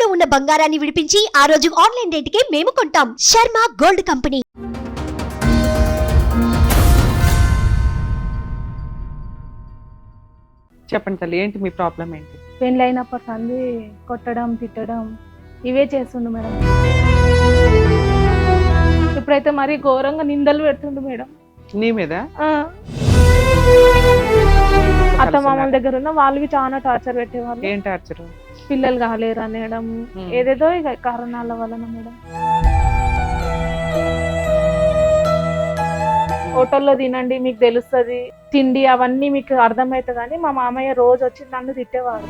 ఇంట్లో ఉన్న బంగారాన్ని విడిపించి ఆ రోజు ఆన్లైన్ రేటుకే మేము కొంటాం. Sharma gold company. చెప్పండి తల్లి, ఏంటి మీ ప్రాబ్లం ఏంటి? పెళ్ళి అయినప్పటి సంది కొట్టడం తిట్టడం ఇవే చేస్తుండు మేడం. ఇప్పుడైతే మరీ ఘోరంగా నిందలు పెడుతుండు మేడం నీ మీద. అత్త మామల దగ్గర ఉన్న వాళ్ళకి చాలా టార్చర్ పెట్టేవాళ్ళు. ఏం టార్చర్? పిల్లలు కాలేరు అనేయడం, ఏదేదో ఇక కారణాల వలన మేడం. హోటల్లో తినండి మీకు తెలుస్తుంది, తిండి అవన్నీ మీకు అర్థమవుతుంది అని మా మామయ్య రోజు వచ్చి నన్ను తిట్టేవాడు.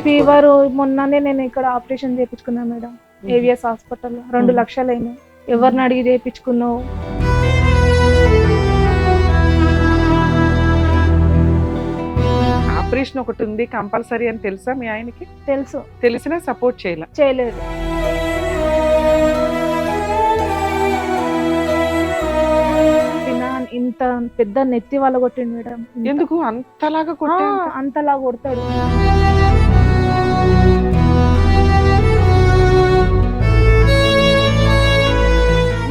ఫీవర్ మొన్ననే నేను ఇక్కడ ఆపరేషన్ చేయించుకున్నా మేడం, ఏవిఎస్ హాస్పిటల్లో 2 లక్షలు అయినాయి. ఎవరిని అడిగి చేయించుకున్నావు? ఆపరేషన్ ఒకటి ఉంది కంపల్సరీ అని తెలుసా మీ ఆయనకి? తెలుసు. తెలిసినా సపోర్ట్ చేయలేదు. ఇంత పెద్ద నెత్తి వాళ్ళ కొట్టిండు మేడం. ఎందుకు అంతలాగా అంతలా కొడతాడు.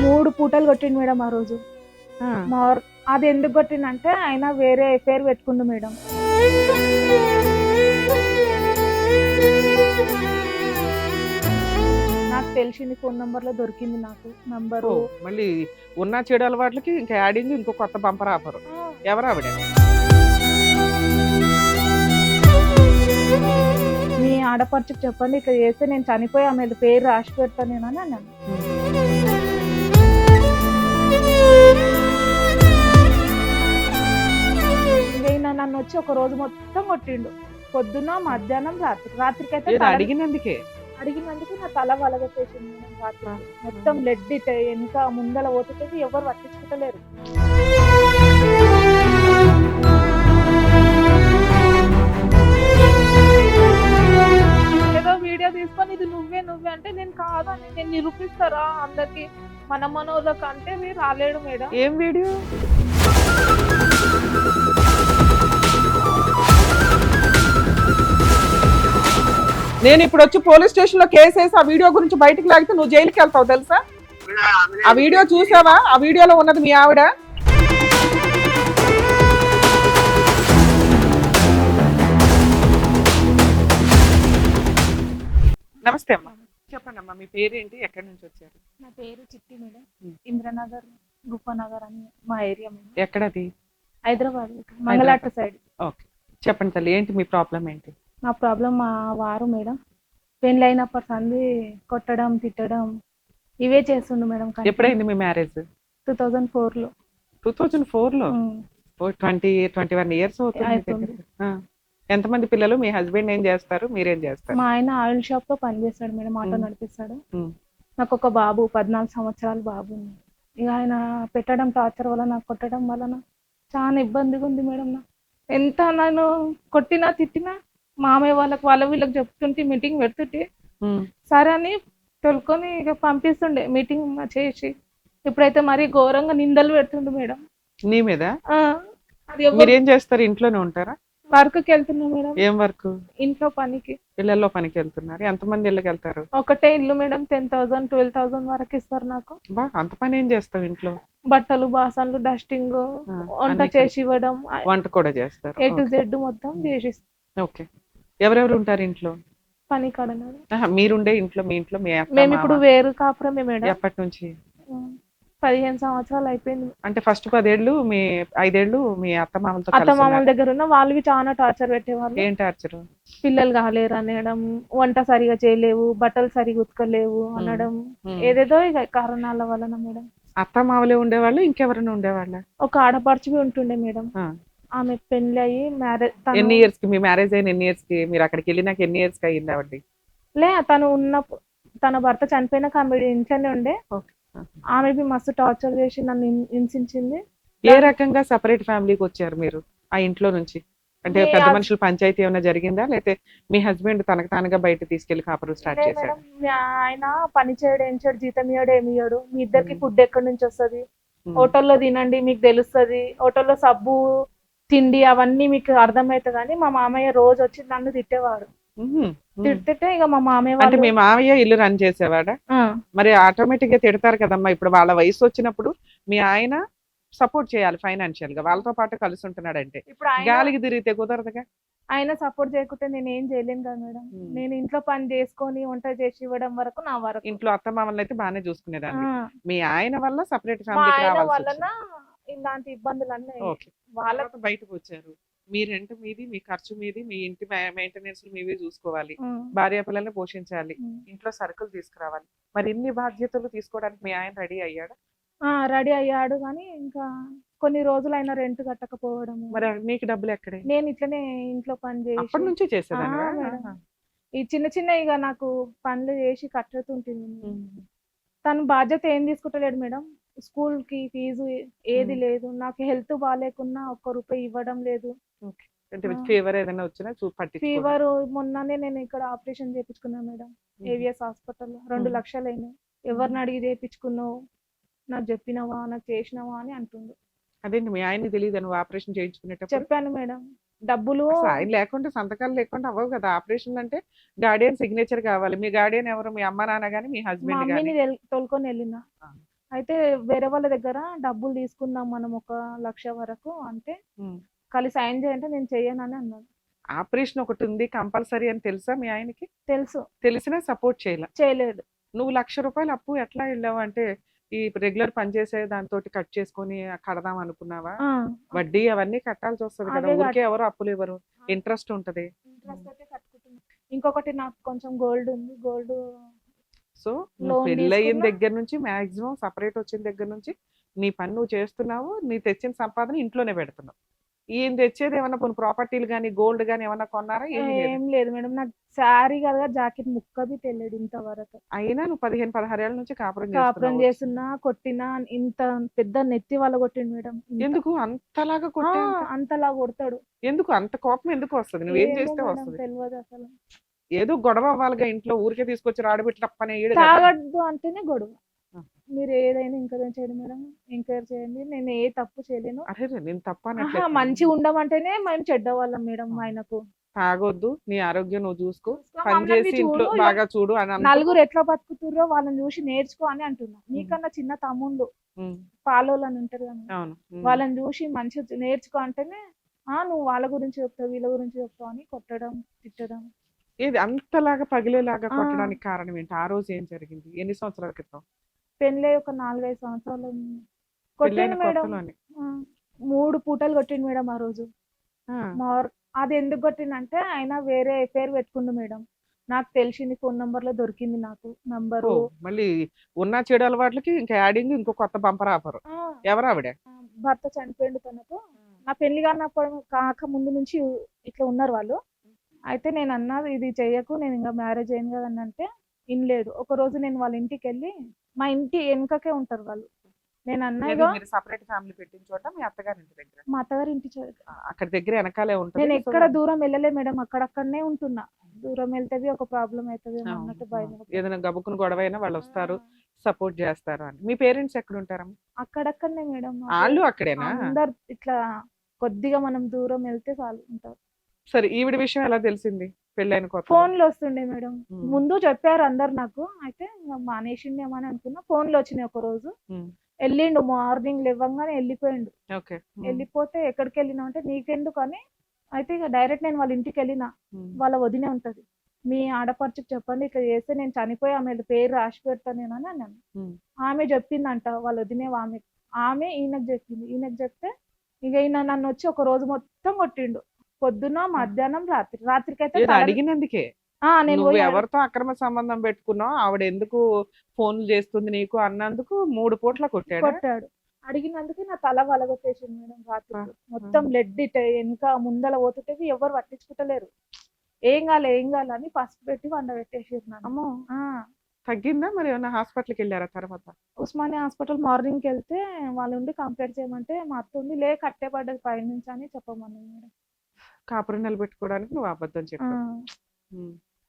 మూడు పూటలు కొట్టిండు మేడం ఆ రోజు. అది ఎందుకు కొట్టిండంటే ఆయన వేరే ఎఫైర్ పెట్టుకుండు మేడం. నాకు తెలిసింది ఫోన్ నంబర్ లో దొరికింది నాకు నంబరు. మళ్ళీ ఉన్న చెడు అలవాట్లకి ఇంకా యాడింగ్ ఇంకో కొత్త బంపర్ ఆఫర్. ఎవరు ఆవిడ? మీ ఆడపడుచుకు చెప్పండి ఇక్కడ చేస్తే నేను చనిపోయి ఆమె పేరు రాసి పెడతాను నేను అని అన్నాను. నన్ను వచ్చి ఒక రోజు మొత్తం కొట్టిండు, పొద్దున్న మధ్యాహ్నం రాత్రికి అయితే అడిగినందుకే నా తల వలగొట్టేసింది. రాత్రి మొత్తం బ్లడ్ ఇంకా ముందల పోతుంటే ఎవరు పట్టించుకుంటలేరు. ఏదో వీడియో తీసుకొని ఇది నువ్వే అంటే నేను కాదని నేను నిరూపిస్తారా అందరికి మన మనోళ్ళకి అంటే మీరు రాలేడు మేడం. ఏం వీడియో? నేను ఇప్పుడు వచ్చి పోలీస్ స్టేషన్ లో కేసు వేసి ఆ వీడియో గురించి బయటకు లాగితే నువ్వు జైలుకి వెళ్తావు తెలుసా? ఆ వీడియో చూసావా? ఆ వీడియోలో ఉన్నది మీ ఆవిడ. నమస్తే అమ్మా, చెప్పండి అమ్మా, మీ పేరేంటి, ఎక్కడి నుంచి వచ్చారు? నా పేరు చిట్టి మేడం, ఇంద్రనగర్ గుఫనగర్ అని మా ఏరియా. ఎక్కడది? హైదరాబాద్, మంగళాట సైడ్. ఓకే, చెప్పండి తల్లి, ఏంటి మీ ప్రాబ్లం ఏంటి? నా ప్రాబ్లం మా వారు మేడం పెళ్ళి అయినప్పటి సంది కొట్టడం తిట్టడం ఇవే చేస్తుండు మేడం. ఎప్పుడైంది మీ మ్యారేజ్? 2004 లో. 2004 లో? 21 ఇయర్స్ అవుతుంది. ఎంతమంది పిల్లలు? మీ హస్బెండ్ ఏం చేస్తారు, మీరేం చేస్తారు? మా ఆయన ఆయిల్ షాప్ లో పనిచేస్తాడు మేడం, ఆటో నడిపిస్తాడు. నాకు ఒక బాబు 14 సంవత్సరాల బాబు ఉంది. ఇక ఆయన పెట్టడం టార్చర్ వల్ల నాకు కొట్టడం వలన చాలా ఇబ్బందిగా ఉంది మేడం. ఎంత నేను కొట్టినా తిట్టినా మామయ్య వాళ్ళకి వీళ్ళకి చెప్తుంటే మీటింగ్ పెడుతుంటే సరే అని తొలుకొని ఇక పంపిస్తుండే మీటింగ్ చేసి. ఇప్పుడైతే మరీ ఘోరంగా నిందలు పెడుతుండే మేడం నీ మీద. మీరేం చేస్తారు? ఇంట్లోనే ఉంటారా? వర్క్కి వెళ్తున్నా మేడం. ఏం వర్క్? ఇంట్లో పనికి. ఇళ్లలో పనికి వెళ్తున్నారు. ఎంతమంది ఇళ్ళకి వెళ్తారు? ఒకటే ఇల్లు మేడం, 10,000 12,000 వరకు ఇస్తారు నాకు. అంత పని ఏం చేస్తావు ఇంట్లో? బట్టలు బాసన్లు డస్టింగ్ వంట చేసి ఇవ్వడం. వంట కూడా చేస్తారు? A to Z మొత్తం చేసిస్తాం. ఓకే, ఎవరెవరు ఉంటారు ఇంట్లో? పని కాడ మీరుండే ఇంట్లో మీ ఇంట్లో మేము ఇప్పుడు వేరు కాపురమే మేడం. ఎప్పటి నుంచి? 15 సంవత్సరాలు అయిపోయింది. అంటే ఫస్ట్ 5 ఏళ్ళు మీ అత్త మామల దగ్గర ఉన్న వాళ్ళకి చాలా టార్చర్ పెట్టేవాళ్ళు. ఏం టార్చర్? పిల్లలు కాలేరు అనేయడం, వంట సరిగా చేయలేవు, బట్టలు సరిగా ఉతకలేవు అనడం, ఏదేదో ఇక కారణాల వలన మేడం. అత్త మామలే ఉండేవాళ్ళు, ఇంకెవరైనా ఉండేవాళ్ళ? ఒక ఆడపడుచు ఉంటుండే మేడం. ఆమె పెళ్లి అయ్యి మ్యారేజ్. ఎన్ని ఇయర్స్ కి మీ మ్యారేజ్ అయిన? ఎన్ని ఇయర్స్ కి మీరు అక్కడికి వెళ్ళినాక ఎన్ని ఇయర్స్ కి అయ్యింది ఆవిడ? తను ఉన్నప్పుడు తన భర్త చనిపోయినాక ఆమె ఇంట్లోనే ఉండే. ఆమె మస్తు టార్చర్ చేసి నన్ను హింసించింది. ఏ రకంగా సెపరేట్ ఫ్యామిలీకి వచ్చారు మీరు ఆ ఇంట్లో నుంచి? అంటే పెద్ద మనుషుల పంచాయతీ ఏమైనా జరిగిందా, లేకపోతే మీ హస్బెండ్ తనకు తానుగా బయట తీసుకెళ్లి కాపురం స్టార్ట్ చేశారు? ఆయన పని చేయడు, ఏం చేయడు, జీతం ఇయ్యాడు, ఏమి ఇయ్యాడు. మీ ఇద్దరికి ఫుడ్ ఎక్కడి నుంచి వస్తుంది? హోటల్లో తినండి మీకు తెలుస్తుంది, హోటల్లో సబ్బు తిండి అవన్నీ మీకు అర్థమవుతుంది కానీ మా మామయ్య రోజు వచ్చి నన్ను తిట్టేవాడు. తిట్టితే ఇక మా మామయ్య అంటే వాళ్ళు మీ మామయ్య ఇల్లు రన్ చేసేవాడా? ఆ, మరి ఆటోమేటిక్ గా తిడతారు కదమ్మా. ఇప్పుడు వాళ్ళ వయసు వచ్చినప్పుడు మీ ఆయన సపోర్ట్ చేయాలి ఫైనాన్షియల్ గా, వాళ్ళతో పాటు కలిసి ఉంటున్నాడంటే. ఇప్పుడు ఆయన గాలికి తిరిగితే కుదరదుగా. ఆయన సపోర్ట్ చేయకుంటే నేను ఏం చేయలేను కదా మేడం. నేను ఇంట్లో పని చేసుకొని వంట చేసి ఇవ్వడం వరకు నా వరకు. ఇంట్లో అత్త మామల్ని అయితే బాగానే ఆ, చూసుకునేదాన్ని. మీ ఆయన వల్ల సపరేట్ మా ఫ్యామిలీకి ఆయన రావాల్సి వలన వచ్చింది. ఇలాంటి ఇబ్బందులు అన్నీ ఓకే. వాళ్ళ తర్వాత బయటకు వచ్చారు. మీ రెంట్ మీది, మీ ఖర్చు మీది, మీ ఇంటి మెయింటెనెన్స్ మీవి చూసుకోవాలి, భార్య పిల్లల్ని పోషించాలి, ఇంట్లో సరుకులు తీసుకురావాలి. మరి ఇన్ని బాధ్యతలు తీసుకోవడానికి మీ ఆయన రెడీ అయ్యాడా? రెడీ అయ్యాడు కానీ ఇంకా కొన్ని రోజులు అయినా రెంట్ కట్టకపోవడము. మరి నీకు డబ్బులు ఎక్కడే? నేను ఇట్లనే ఇంట్లో పని అప్పటి చేసి నుంచి చేసేదాన్ని. ఆ, మేడం. ఈ చిన్న చిన్న ఇక నాకు పనులు చేసి కట్టుతుంటుంది. తను బాధ్యత ఏం తీసుకుంటలేడు మేడం. స్కూల్ కి ఫీజు ఏది లేదు, నాకు హెల్త్ బాగాలేకున్నా ఒక్క రూపాయి ఇవ్వడం లేదు. అంటే ఫీవర్ ఏదైనా వచ్చినా పట్టించుకోడు. ఫీవర్ మొన్ననే నేను ఇక్కడ ఆపరేషన్ చేయించుకున్నా మేడం, ఏవిఎస్ హాస్పిటల్లో 2 లక్షలు అయినాయి. ఎవరిని అడిగి చేయించుకున్నావు, నాకు చెప్పినావా, నాకు చేసినావా అని అంటుండు. అదేంటి మీ ఆయనకి తెలియదు నువ్వు ఆపరేషన్ చేయించుకునేటప్పుడు? చెప్పాను మేడం, డబ్బులు అసలు ఆయన లేకుండా సంతకాలు లేకుండా అవ్వవు కదా ఆపరేషన్ అంటే. గార్డియన్ సిగ్నేచర్ కావాలి. మీ గార్డియన్ ఎవరు? మీ అమ్మ నాన్న గానీ మీ మా హస్బెండ్ అమ్మని గానీ? తోలుకొని వెళ్ళిన. ఆ. అయితే వేరే వాళ్ళ దగ్గర డబ్బులు తీసుకుందాం మనం 1 లక్ష వరకు అంటే కలిసి సైన్ చేయంటే నేను చెయ్యనని అన్నాను. ఆపరేషన్ ఒకటి ఉంది కంపల్సరీ అని తెలుసా మీ ఆయనకి? తెలుసు, తెలిసినా సపోర్ట్ చేయలేదు. నువ్వు ₹1,00,000 అప్పు ఎట్లా వెళ్ళావు? అంటే ఈ రెగ్యులర్ పని చేసే దాంతో కట్ చేసుకొని కడదాం అనుకున్నావా? వడ్డీ అవన్నీ కట్టాల్సి వస్తుంది కదా. అవే ఊరికే ఎవరు అప్పులు ఇవ్వరు, ఇంట్రెస్ట్ ఉంటది. ఇంట్రెస్ట్ అయితే కట్టుకుంటున్నా. ఇంకొకటి నాకు కొంచెం గోల్డ్ ఉంది, గోల్డ్ సో లోన్ పెళ్ళయిన తీసుకున్నా. దగ్గర నుంచి మాక్సిమం సపరేట్ వచ్చిన దగ్గర నుంచి నీ పని నువ్వు చేస్తున్నావు, నీ తెచ్చిన సంపాదన ఇంట్లోనే పెడుతున్నావు. ఈయన తెచ్చేది ఏమన్నా కొన్ని ప్రాపర్టీలు కానీ గోల్డ్ కానీ ఏమన్నా కొన్నారా? ఏమీ లేదు. ఏం లేదు మేడం, నాకు శారీ కదా జాకెట్ ముక్కది తెలియదు ఇంతవరకు. అయినా నువ్వు 15-16 ఏళ్ల నుంచి కాపురం కాపురం చేస్తున్నావు. చేస్తున్నా, కొట్టినా, ఇంత పెద్ద నెత్తి వాళ్ళ కొట్టిండు మేడం. ఎందుకు అంతలాగా కొట్టే? అంతలా కొడతాడు. ఎందుకు అంత కోపం ఎందుకు వస్తుంది? నువ్వేం చేస్తే ఏమో మేడం, వస్తుంది? తెలియదు అసలు. ఏదో గొడవ అవ్వాలిగా ఇంట్లో. ఊరికే తీసుకొచ్చి రాడబెట్టినప్పనే తాగద్దు అంటేనే గొడవ. ఆ. మీరు ఏదైనా ఎంకరేజ్ చేయండి మేడం, ఎంకరేజ్ చేయండి. నేను ఏ తప్పు చేయలేను. అరే నేను తప్ప మంచిగా ఉండమంటేనే మేము చెడ్డవాళ్ళం మేడం. ఆయనకు తాగొద్దు, నీ ఆరోగ్యం నువ్వు చూసుకో, పని మమ్మల్ని చేసి ఇంట్లో చూడు, బాగా చూడు అని అనుకో. నలుగురు ఎట్లా బతుకుతుర్రో వాళ్ళని చూసి నేర్చుకో అని అంటున్నా. నీకన్నా చిన్న తమ్ముళ్ళు ఉమ్, పాలోళ్ళని ఉంటారు కదా, అవును. వాళ్ళని చూసి మంచిగా నేర్చుకో అంటేనే నువ్వు వాళ్ళ గురించి చెప్తావు, వీళ్ళ గురించి చెప్తావు అని కొట్టడం, తిట్టడం. ఏది అంతలాగా పగిలేలాగా ఆ. కొట్టడానికి కారణం ఏంటి? ఆ రోజు ఏం జరిగింది? ఎన్ని సంవత్సరాల క్రితం? పెళ్ళై ఒక 4-5 సంవత్సరాలు పెళ్ళైన కొట్టిండు మేడం. కొత్తలోనే? 3 పూటలు కొట్టిండు మేడం ఆ రోజు. ఆ, అది ఎందుకు కొట్టిందంటే ఆయన వేరే ఎఫైర్ పెట్టుకుండు మేడం. నాకు తెలిసింది, ఫోన్ నంబర్ లో దొరికింది నాకు నంబరు. ఓ, మళ్ళీ ఉన్న చెడు అలవాట్లకి ఇంకా యాడింగ్ ఇంకో కొత్త బంపర్ ఆఫర్. ఎవరు ఆవిడ? భర్త చనిపోయిండు తనకు. నా పెళ్లి కాక ముందు నుంచి ఇట్లా ఉన్నారు వాళ్ళు. అయితే నేను అన్నా, ఇది చెయ్యకు, నేను ఇంకా మ్యారేజ్ అయింది కదా అని అంటే వినలేదు. ఒక రోజు నేను వాళ్ళ ఇంటికి వెళ్ళి, మా ఇంటి వెనుకకే ఉంటారు వాళ్ళు. నేను అన్నా, ఏది ఇగో మీరు సపరేట్ ఫ్యామిలీ పెట్టిన చోట మీ అత్తగారి ఇంటి దగ్గర? మా అత్తగారి ఇంటి అక్కడ దగ్గర వెనకాలే ఉంటుంది. నేను ఎక్కడ దూరం వెళ్ళలే మేడం, అక్కడక్కడనే ఉంటున్నా. దూరం వెళ్తే ఒక ప్రాబ్లం అవుతుంది అన్నట్టు భయం. ఏదైనా గబుక్కుని గొడవ అయినా వాళ్ళు వస్తారు, సపోర్ట్ చేస్తారు అని. మీ పేరెంట్స్ ఎక్కడ ఉంటారమ్మా? అక్కడక్కడనే మేడం. వాళ్ళు అక్కడేనా? అందరు ఇట్లా కొద్దిగా మనం దూరం వెళ్తే చాలు ఉంటారు. సరే, ఈవిడ విషయం ఎలా తెలిసింది పెళ్ళైన కొత్త? ఫోన్లు వస్తుండే మేడం. ముందు చెప్పారు అందరు నాకు. అయితే మానేసిండేమో అని అనుకున్నా. ఫోన్లు వచ్చినాయి ఒక రోజు. వెళ్ళిండు, మార్నింగ్ లేవగానే వెళ్ళిపోయిండు. ఓకే. వెళ్ళిపోతే ఎక్కడికి వెళ్ళినా అంటే నీకెందుకు అని. అయితే ఇక డైరెక్ట్ నేను వాళ్ళ ఇంటికి వెళ్ళిన. వాళ్ళ వదినే ఉంటది, మీ ఆడపడుచుకు చెప్పండి ఇట్లా చేస్తే నేను చనిపోయి ఆమె పేరు రాసి పెడతాను నేను అని అన్నాను. ఆమె చెప్పిందంట వాళ్ళ వదినే. ఆమె ఈయనకు చెప్పింది. ఈయనకు చెప్తే ఇక ఈయన నన్ను వచ్చి ఒక రోజు మొత్తం కొట్టిండు. పొద్దున, మధ్యాహ్నం, రాత్రికైతే అడిగినందుకే నేను నువ్వు పోయి ఎవరితో అక్రమ సంబంధం పెట్టుకున్నావు, ఆవిడ ఎందుకు ఫోన్లు చేస్తుంది నీకు అన్నందుకు 3 పూట్ల కొట్టాడు. అడిగినందుకు నా తల వలగొట్టేసింది మేడం. రాత్రి మొత్తం బ్లడ్ వెనక ముందల పోతుంటే ఎవరు పట్టించుకుంటలేరు. ఏం కాలే అని పసుపు పెట్టి వండ పెట్టేసారు నన్ను. అమ్మో, తగ్గిందా? మరి ఏమన్నా హాస్పిటల్కి వెళ్ళారా తర్వాత? ఉస్మానియా హాస్పిటల్ మార్నింగ్కి వెళ్తే వాళ్ళు ఉండి కంప్లైంట్ చేయమంటే మా అత్త ఉండి కట్టే పడ్డది పైనుంచి అని చెప్పమన్నది మేడం. కాపురం నిలబెట్టుకోవడానికి నువ్వు అబద్ధం చెప్పావు.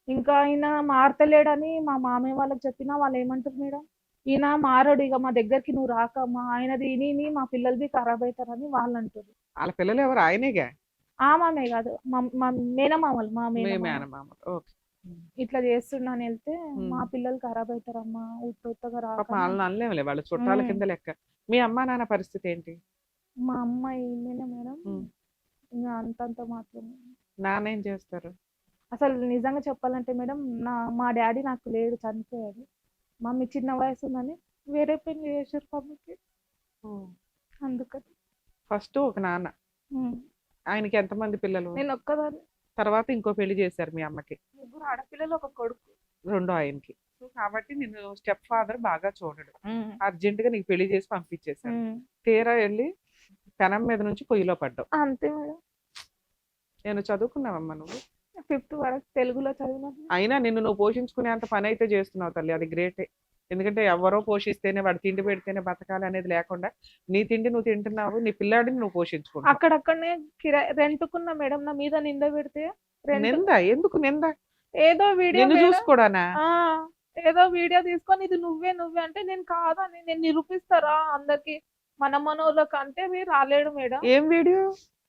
ఇంకా ఆయన మారతలేడని మా మామయ్య వాళ్ళకి చెప్పినా వాళ్ళు ఏమంటారు మేడం, ఈయన మారడు, ఇక మా దగ్గరికి నువ్వు రాకమ్మా, ఆయనది ఇని మా పిల్లలది ఖరాబ్ అవుతారని వాళ్ళు అంటారు. వాళ్ళ పిల్లలు ఎవరు? ఆయనేగా. ఆ మామే కాదు, మా మేనమామలు, మా మీ మేనమామ మేనమామ. ఓకే. ఇట్లా చేస్తున్నాను వెళ్తే ఉమ్. మా పిల్లలు ఖరాబ్ అవుతారమ్మా, ఉత్తగా పాపం రాక. వాళ్ళని అనలేములే, వాళ్ళ చుట్టాల ఉమ్. కింద లెక్క. మీ అమ్మా నాన్న పరిస్థితి ఏంటి? మా అమ్మాయి మేడం ఉమ్. ఇంకా అంతంత మాత్రమే. నాన్న ఏం చేస్తారు? అసలు నిజంగా చెప్పాలంటే మేడం, మా డాడీ నాకు లేడు, చనిపోయాడు. మమ్మీ చిన్న వయసు ఉందని వేరే పెళ్లి చేశారు మమ్మీకి, అందుకని. ఫస్ట్ ఒక నాన్న, ఉమ్. ఆయనకి ఎంతమంది పిల్లలు? నేను ఒక్కదాన్ని. తర్వాత ఇంకో పెళ్లి చేశారు మీ అమ్మకి, 3 ఆడపిల్లలు, ఒక కొడుకు. రెండో ఆయనకి. సో కాబట్టి నేను స్టెప్ ఫాదర్ బాగా చూడడు, అర్జెంట్ గా నీకు పెళ్లి చేసి పంపించేశాను. తీరా వెళ్ళి పెనం మీద నుంచి పొయ్యిలో పడ్డావు. అంతే మేడం. నేను చదువుకున్నావమ్మా నువ్వు? 5th వరకు తెలుగులో చదివినా. అయినా నిన్ను నువ్వు పోషించుకునే అంత పని అయితే చేస్తున్నావు తల్లి, అది గ్రేటే. ఎందుకంటే ఎవరో పోషిస్తేనే, వాడు తిండి పెడితేనే బతకాలి అనేది లేకుండా నీ తిండి నువ్వు తింటున్నావు, నీ పిల్లాడిని నువ్వు పోషించుకుంటావు. అక్కడక్కడనే రెంట్కున్నా మేడం, నా మీద నింద పెడితే. నింద ఎందుకు? నింద ఏదో వీడియో నిన్ను చూసుకోడానా? ఏదో వీడియో తీసుకొని ఇది నువ్వే అంటే నేను కాదని నేను నిరూపిస్తారా అందరికి, మన మనోళ్ళకి అంటే మీరు రాలేడు మేడం. ఏం వీడియో?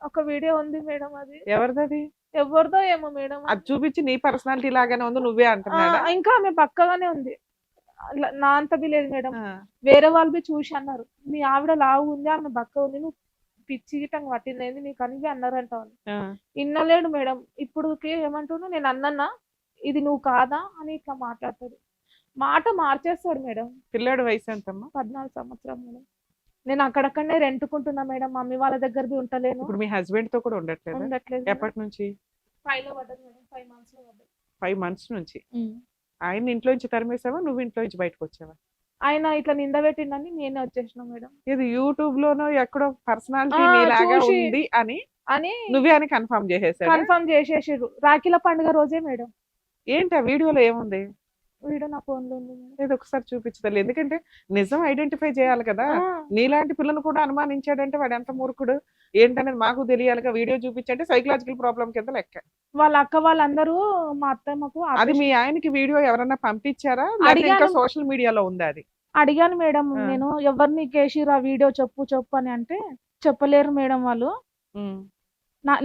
ఒక వీడియో ఉంది మేడం, అది ఎవరిది? ఎవరిదో ఏమో మేడం. అది చూపించి నీ పర్సనాలిటీ లాగానే ఉంది, నువ్వే అంటున్నాడా? ఇంకా ఆమె పక్కగానే ఉంది, నా అంత బి లేదు మేడం. వేరే వాళ్ళు బి చూసి అన్నారు, మీ ఆవిడ లావు ఉంది, ఆమె బక్క ఉంది, నువ్వు పిచ్చి గిట్టంగా పట్టింది నీకు అని అన్నారంట వాళ్ళు. ఇన్నలేడు మేడం. ఇప్పుడు ఏమంటున్నా, నేను అన్నన్నా ఇది నువ్వు కాదా అని ఇట్లా మాట్లాడతాడు, మాట మార్చేస్తాడు మేడం. పిల్లాడు వయసు ఎంతమ్మా? 14 సంవత్సరం మేడం. నేను అక్కడక్కడనే రెంట్కుంటున్నా మేడం, మమ్మీ వాళ్ళ దగ్గరది ఉంటలేను. ఇప్పుడు మీ హస్బెండ్ తో కూడా ఉండట్లేదు? ఉండట్లేదు. ఎప్పటి నుంచి? 5 లో పడ్డది మేడం, 5 months లో పడ్డది. 5 months నుంచి. ఆయన ఇంట్లో నుంచి తరిమేసావా, నువ్వు ఇంట్లో నుంచి బయటకు వచ్చావా? ఆయన ఇట్లా నింద పెట్టిండని నేనే వచ్చేసిన మేడం. ఇది యూట్యూబ్ లోనో ఎక్కడో పర్సనాలిటీ లాగా ఉంది అని నువ్వే అని కన్ఫర్మ్ చేసేసారు. రాఖీల పండుగ రోజే మేడం. ఏంటి ఆ వీడియోలో ఏముంది? వీడియో నా ఫోన్ లో ఉంది మేడం. ఇది ఒకసారి చూపించదు, ఎందుకంటే నిజం ఐడెంటిఫై చేయాలి కదా. నీలాంటి పిల్లను కూడా అనుమానించాడంటే వాడు ఎంత మూర్ఖుడు ఏంటనేది మాకు తెలియాలిగా. వీడియో చూపించంటే సైకలాజికల్ ప్రాబ్లం కింద లెక్క. వాళ్ళ అక్క వాళ్ళందరూ మా అత్తమ్మకు అది మీ ఆయనకి వీడియో ఎవరన్నా పంపించారా, ఇంకా సోషల్ మీడియాలో ఉందా? అది అడిగాను మేడం నేను, ఎవరిని కేసిరా వీడియో చెప్పు అని అంటే చెప్పలేరు మేడం వాళ్ళు.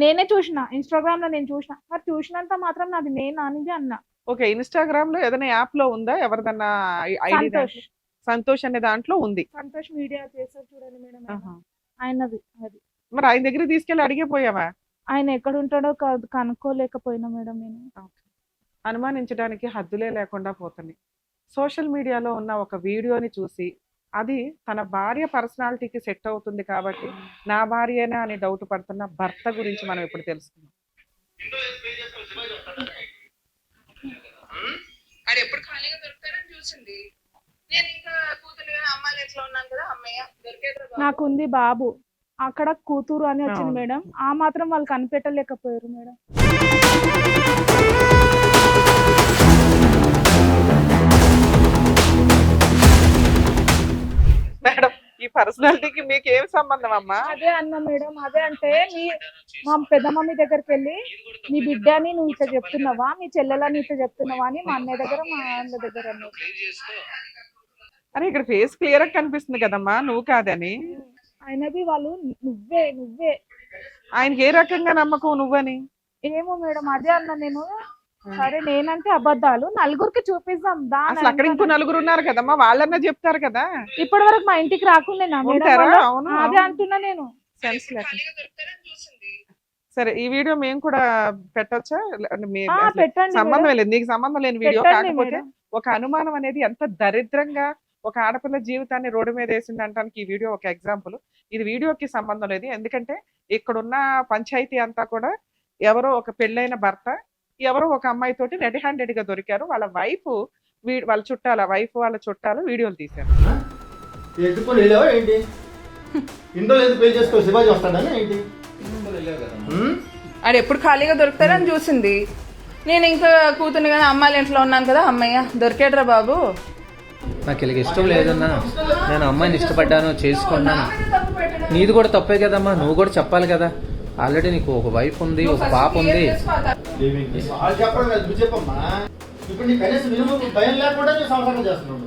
నేనే చూసిన, ఇన్స్టాగ్రామ్ లో నేను చూసిన, మరి చూసినంత మాత్రం నాది నేను అనేది అన్నా. ఓకే, ఇన్స్టాగ్రామ్ లో ఏదైనా యాప్ లో ఉందా ఎవరిదన్నా ఐడి? సంతోష్ అనే దాంట్లో ఉంది. సంతోష్ మీడియా చేస్తారు చూడండి మేడం, ఆయనది అది. మరి ఆయన దగ్గర తీసుకెళ్ళి అడిగిపోయావా? ఆయన ఎక్కడ ఉంటాడో కనుక్కోలేకపోయినా మేడం నేను. అనుమానించడానికి హద్దులే లేకుండా పోతుంది. సోషల్ మీడియాలో ఉన్న ఒక వీడియోని చూసి అది తన భార్య పర్సనాలిటీకి సెట్ అవుతుంది కాబట్టి నా భార్యేనా అని డౌట్ పడుతున్న భర్త గురించి మనం ఇప్పుడు తెలుసుకుందాం. అది ఎప్పుడు ఖాళీగా దొరుకుతారని చూసింది. నేను ఇంకా కూతురు అమ్మాయిలు ఎట్లా ఉన్నాను కదా, అమ్మయ్య దొరికేది. నాకుంది బాబు, అక్కడ కూతురు అని వచ్చింది మేడం, ఆ మాత్రం వాళ్ళు కనిపెట్టలేకపోయారు మేడం. మేడం, ఈ పర్సనాలిటీకి మీకు ఏం సంబంధం అమ్మా? అదే అన్న మేడం, అదే అంటే మా పెద్ద మమ్మీ దగ్గరికి వెళ్ళి నీ బిడ్డని నువ్వు ఇట్లా చెప్తున్నావా, మీ చెల్లెలని ఇట్లా చెప్తున్నావా అని మా అన్నయ్య దగ్గర మా ఆయన దగ్గర అన్నారు. అరే ఇక్కడ ఫేస్ క్లియర్ గా కనిపిస్తుంది కదమ్మా, నువ్వు కాదని. ఆయనది వాళ్ళు నువ్వే ఆయనకి ఏ రకంగా నమ్మకం నువ్వని? ఏమో మేడం, అదే అన్నా నేను. సరే నేనంటే అబద్ధాలు నలుగురికి చూపిస్తాం, అసలు అక్కడ ఇంకో నలుగురు ఉన్నారు కదమ్మా, వాళ్ళన్నా చెప్తారు కదా. ఇప్పటి వరకు మా ఇంటికి రాకుండా అదే అంటున్నా నేను. సెన్స్ లేక. సరే ఈ వీడియో మేము కూడా పెట్టొచ్చా? పెట్టండి, సంబంధం లేదు, నీకు సంబంధం లేని వీడియో. కాకపోతే ఒక అనుమానం అనేది ఎంత దరిద్రంగా ఒక ఆడపిల్ల జీవితాన్ని రోడ్డు మీద వేసింది అంటానికి ఈ వీడియో ఒక ఎగ్జాంపుల్. ఇది వీడియోకి సంబంధం లేదు, ఎందుకంటే ఇక్కడున్న పంచాయతీ అంతా కూడా ఎవరో ఒక పెళ్ళైన భర్త ఎవరో ఒక అమ్మాయి తోటి రెడీ హ్యాండెడ్ గా దొరికారు. వాళ్ళ వైఫ్ వాళ్ళ చుట్టాల వైఫ్ వాళ్ళ చుట్టాలు వీడియోలు తీశారు. అది ఎప్పుడు ఖాళీగా దొరుకుతారని చూసింది. నేను ఇంకా కూతురు కానీ అమ్మాయిలు ఇంట్లో ఉన్నాను కదా, అమ్మయ్య దొరికేట్రా బాబు. నాకు ఇలాగ ఇష్టం లేదన్నా, నేను అమ్మాయిని ఇష్టపడ్డాను, చేసుకున్నాను. నీది కూడా తప్పే కదమ్మా, నువ్వు కూడా చెప్పాలి కదా. ఆల్రెడీ నీకు ఒక వైఫ్ ఉంది, ఒక పాప ఉంది. ఇప్పుడు నీ కనీసం భయం లేకుండా సంసారం చేస్తున్నావు.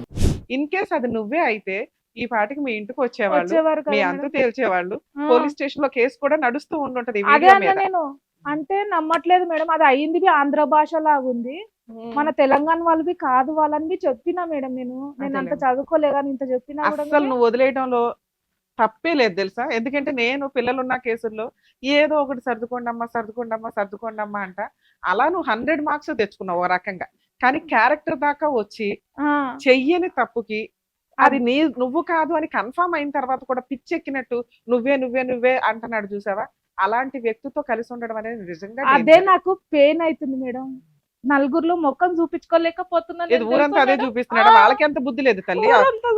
ఇన్ కేస్ అది నువ్వే అయితే ఈ పాటికి మీ ఇంటికి వచ్చేవాళ్ళు, వచ్చేవారు మీ కదా అంత మేడం. తేల్చేవాళ్ళు, ఆ, పోలీస్ స్టేషన్ లో కేసు కూడా నడుస్తూ ఉండుంటది ఈ అదే వీడియో అన్న మీద. నేను. అంటే నమ్మట్లేదు మేడం, అది అయ్యింది ఆంధ్ర భాష లాగుంది, మన తెలంగాణ వాళ్ళవి కాదు వాళ్ళని చెప్పినా మేడం. నేను అంత అదేలే. చదువుకోలే కానీ ఇంత చెప్పినా కూడా అస్సలు నువ్వు వదిలేయడంలో తప్పే లేదు తెలుసా. ఎందుకంటే నేను పిల్లలున్న కేసుల్లో ఏదో ఒకటి సర్దుకోండమ్మా అంట. అలా నువ్వు 100 మార్క్స్ తెచ్చుకున్నావు ఓ రకంగా. కానీ క్యారెక్టర్ దాకా వచ్చి ఆ, చెయ్యని తప్పుకి అది నువ్వు కాదు అని కన్ఫర్మ్ అయిన తర్వాత కూడా పిచ్చెక్కినట్టు నువ్వే అంటున్నాడు చూసావా. అలాంటి వ్యక్తితో కలిసి ఉండడం అనేది నిజంగా అదే danger. నాకు పెయిన్ అవుతుంది మేడం. నలుగురిలో ముఖం చూపించుకోలేకపోతున్నాను ఇది ఊరంతా అదే చూపిస్తున్నాడు. వాళ్ళకి ఎంత బుద్ధి లేదు తల్లి.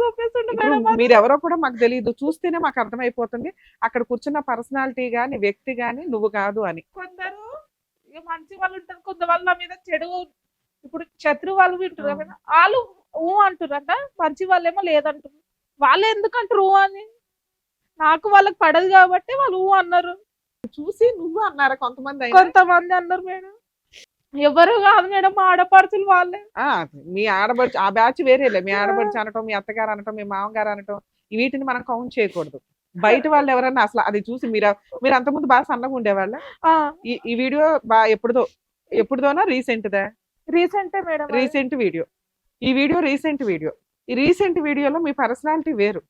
చూపిస్తుండే ఇప్పుడు మేడం. మీరెవరో కూడా మాకు తెలియదు, చూస్తేనే మాకు అర్థమైపోతుంది అక్కడ కూర్చున్న పర్సనాలిటీ గాని వ్యక్తి గాని నువ్వు కాదు అని. కొందరు ఇక మంచి వాళ్ళు ఉంటారు, కొంత వాళ్ళ మీద చెడు, ఇప్పుడు శత్రు వాళ్ళు వింటారు కదా, వాళ్ళు ఊ అంటారంట, మంచి వాళ్ళేమో లేదంటారు. వాళ్ళు ఎందుకంటారు ఊ అని? నాకు వాళ్ళకి పడదు కాబట్టి వాళ్ళు ఊ అన్నారు. చూసి నువ్వు అన్నారా కొంతమంది అయినా? కొంతమంది అన్నారు మేడం. ఎవరు కాదు మేడం, మా ఆడపడుచులు వాళ్ళే. ఆ, మీ ఆడబడుచు ఆ బ్యాచ్ వేరేలే. మీ ఆడబడుచు అనటం, మీ అత్తగారు అనటం, మీ మామగారు అనటం, వీటిని మనం కౌంట్ చేయకూడదు. బయట వాళ్ళు ఎవరన్నా అసలు అది చూసి మీరు అంతకుముందు బాగా సన్నగా ఉండేవాళ్ళ. ఆ, ఈ వీడియో ఎప్పుడుదోనా రీసెంట్దా? రీసెంటే మేడం. Recent video. ఈ వీడియో రీసెంట్ వీడియో. ఈ రీసెంట్ వీడియోలో మీ పర్సనాలిటీ వేరు.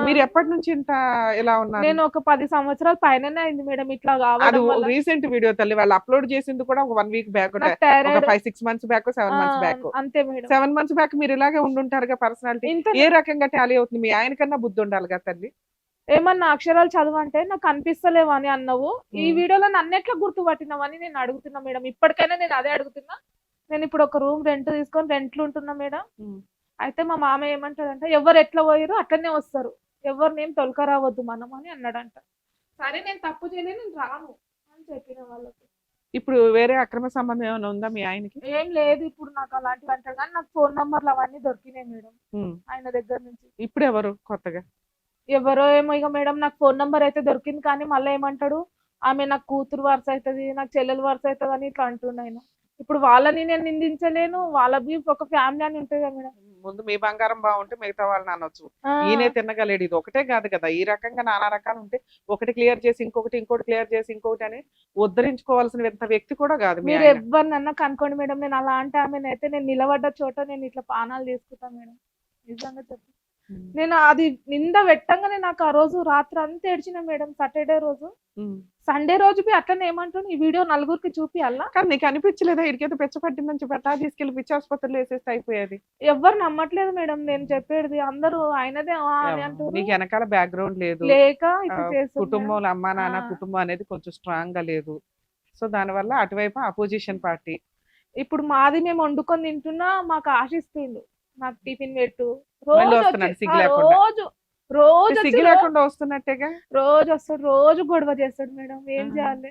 మీరు ఎప్పటి నుంచి ఇంత ఇలా ఉన్నారు? నేను ఒక 10 సంవత్సరాల పైననే అయింది మేడం ఇట్లా అది కావడం వల్ల. రీసెంట్ వీడియో తల్లి. వాళ్ళు అప్లోడ్ చేసింది కూడా ఒక 1 వీక్ బ్యాక్, నాకు ఒక thyroid 5-6 months back, 7 months back. అంతే మేడం. 7 మంత్స్ బ్యాక్ మీరు ఇలాగే ఉండుంటారుగా. పర్సనాలిటీ ఇంత ఏ రకంగా టాలీ అవుతుంది? మీ ఆయన కన్నా బుద్ధి ఉండాలి కదా తల్లి. ఏమన్నా అక్షరాలు చదవంటే నాకు కనిపిస్తలేవు అని అన్నావు. ఈ ఉమ్. వీడియోలో నన్ను ఎట్లా గుర్తుపట్టినావని నేను అడుగుతున్నా మేడం. ఇప్పటికైనా నేను అదే అడుగుతున్నా. నేను ఇప్పుడు ఒక రూమ్ రెంట్ తీసుకొని రెంట్లు ఉంటున్నా మేడం. అయితే మా మామయ్య ఏమంటాడంటే, ఎవరు ఎట్లా పోయారో అట్లనే వస్తారు, ఎవరినేం తొలక రావద్దు మనం అని అన్నాడంట. సరే నేను తప్పు చేయలేదు, నేను రాను అని చెప్పిన వాళ్ళకి. ఇప్పుడు వేరే అక్రమ సంబంధం ఏమైనా ఉందా మీ ఆయనకి? ఏం లేదు ఇప్పుడు నాకు అలాంటివి అంటాడు, కానీ నాకు ఫోన్ నంబర్లు అవన్నీ దొరికినాయి మేడం ఉమ్. ఆయన దగ్గర నుంచి. ఇప్పుడు ఎవరు కొత్తగా? ఎవరో ఏమో ఇక మేడం, నాకు ఫోన్ నంబర్ అయితే దొరికింది, కానీ మళ్ళీ ఏమంటాడు, ఆమె నాకు కూతురు వరుస అవుతుంది, నాకు చెల్లెలు వరుస అవుతుంది అని ఇట్లా అంటుండు ఆయన. ఇప్పుడు వాళ్ళని నేను నిందించలేను, వాళ్ళవి ఒక ఫ్యామిలీ అని ఉంటుంది కదా మేడం. ముందు మీ బంగారం బాగుంటే మిగతా వాళ్ళని అనొచ్చు. ఆ, ఈయనే తిన్నగలేడు. ఇది ఒకటే కాదు కదా, ఈ రకంగా నానా రకాలు ఉంటే ఒకటి క్లియర్ చేసి ఇంకొకటి క్లియర్ చేసి ఇంకొకటి అని ఉద్ధరించుకోవాల్సిన వ్యక్తి కూడా కాదు మీ మీరు ఆయన. ఎవరినన్నా కనుకోండి మేడం, నేను అలాంటి ఆమెను అయితే నేను నిలబడ్డ చోట నేను ఇట్లా పానాలు తీసుకుంటాను మేడం. నిజంగా చెప్పు, నేను అది నింద పెట్టంగానే నాకు ఆ రోజు రాత్రి అంతా ఏడ్చిన మేడం. సాటర్డే రోజు, సండే రోజు అట్లనే ఏమంటాను, ఈ వీడియో నలుగురికి చూపియాలా. కానీ నీకు అనిపించలేదా ఇడికేదో పెచ్చ పట్టిందని చెప్పి అట్లా తీసుకెళ్లి పిచ్చి ఆసుపత్రిలో వేసేస్తే అయిపోయేది? ఎవరు నమ్మట్లేదు మేడం నేను చెప్పేది, అందరూ ఆయనదే అని అంటారు. నీకు వెనకాల బ్యాక్గ్రౌండ్ లేదు, లేక ఇట్లా చేస్తుంది కుటుంబంలో అమ్మా నాన్న ఆ. కుటుంబం అనేది కొంచెం స్ట్రాంగ్ గా లేదు. సో దానివల్ల అటువైపు అపోజిషన్ పార్టీ. ఇప్పుడు మాది మేము వండుకొని తింటున్నా, మాకు ఆశిస్తుండు నాకు టిఫిన్ పెట్టు, మళ్ళీ రోజు వస్తున్నాడు వచ్చి- సిగ్గు ఆ, లేకుండా. రోజు వచ్చి సిగ్గు లేకుండా వస్తున్నట్టేగా. రోజు వస్తాడు, రోజు గొడవ చేస్తాడు మేడం. ఏం ఆహా. చేయాలి,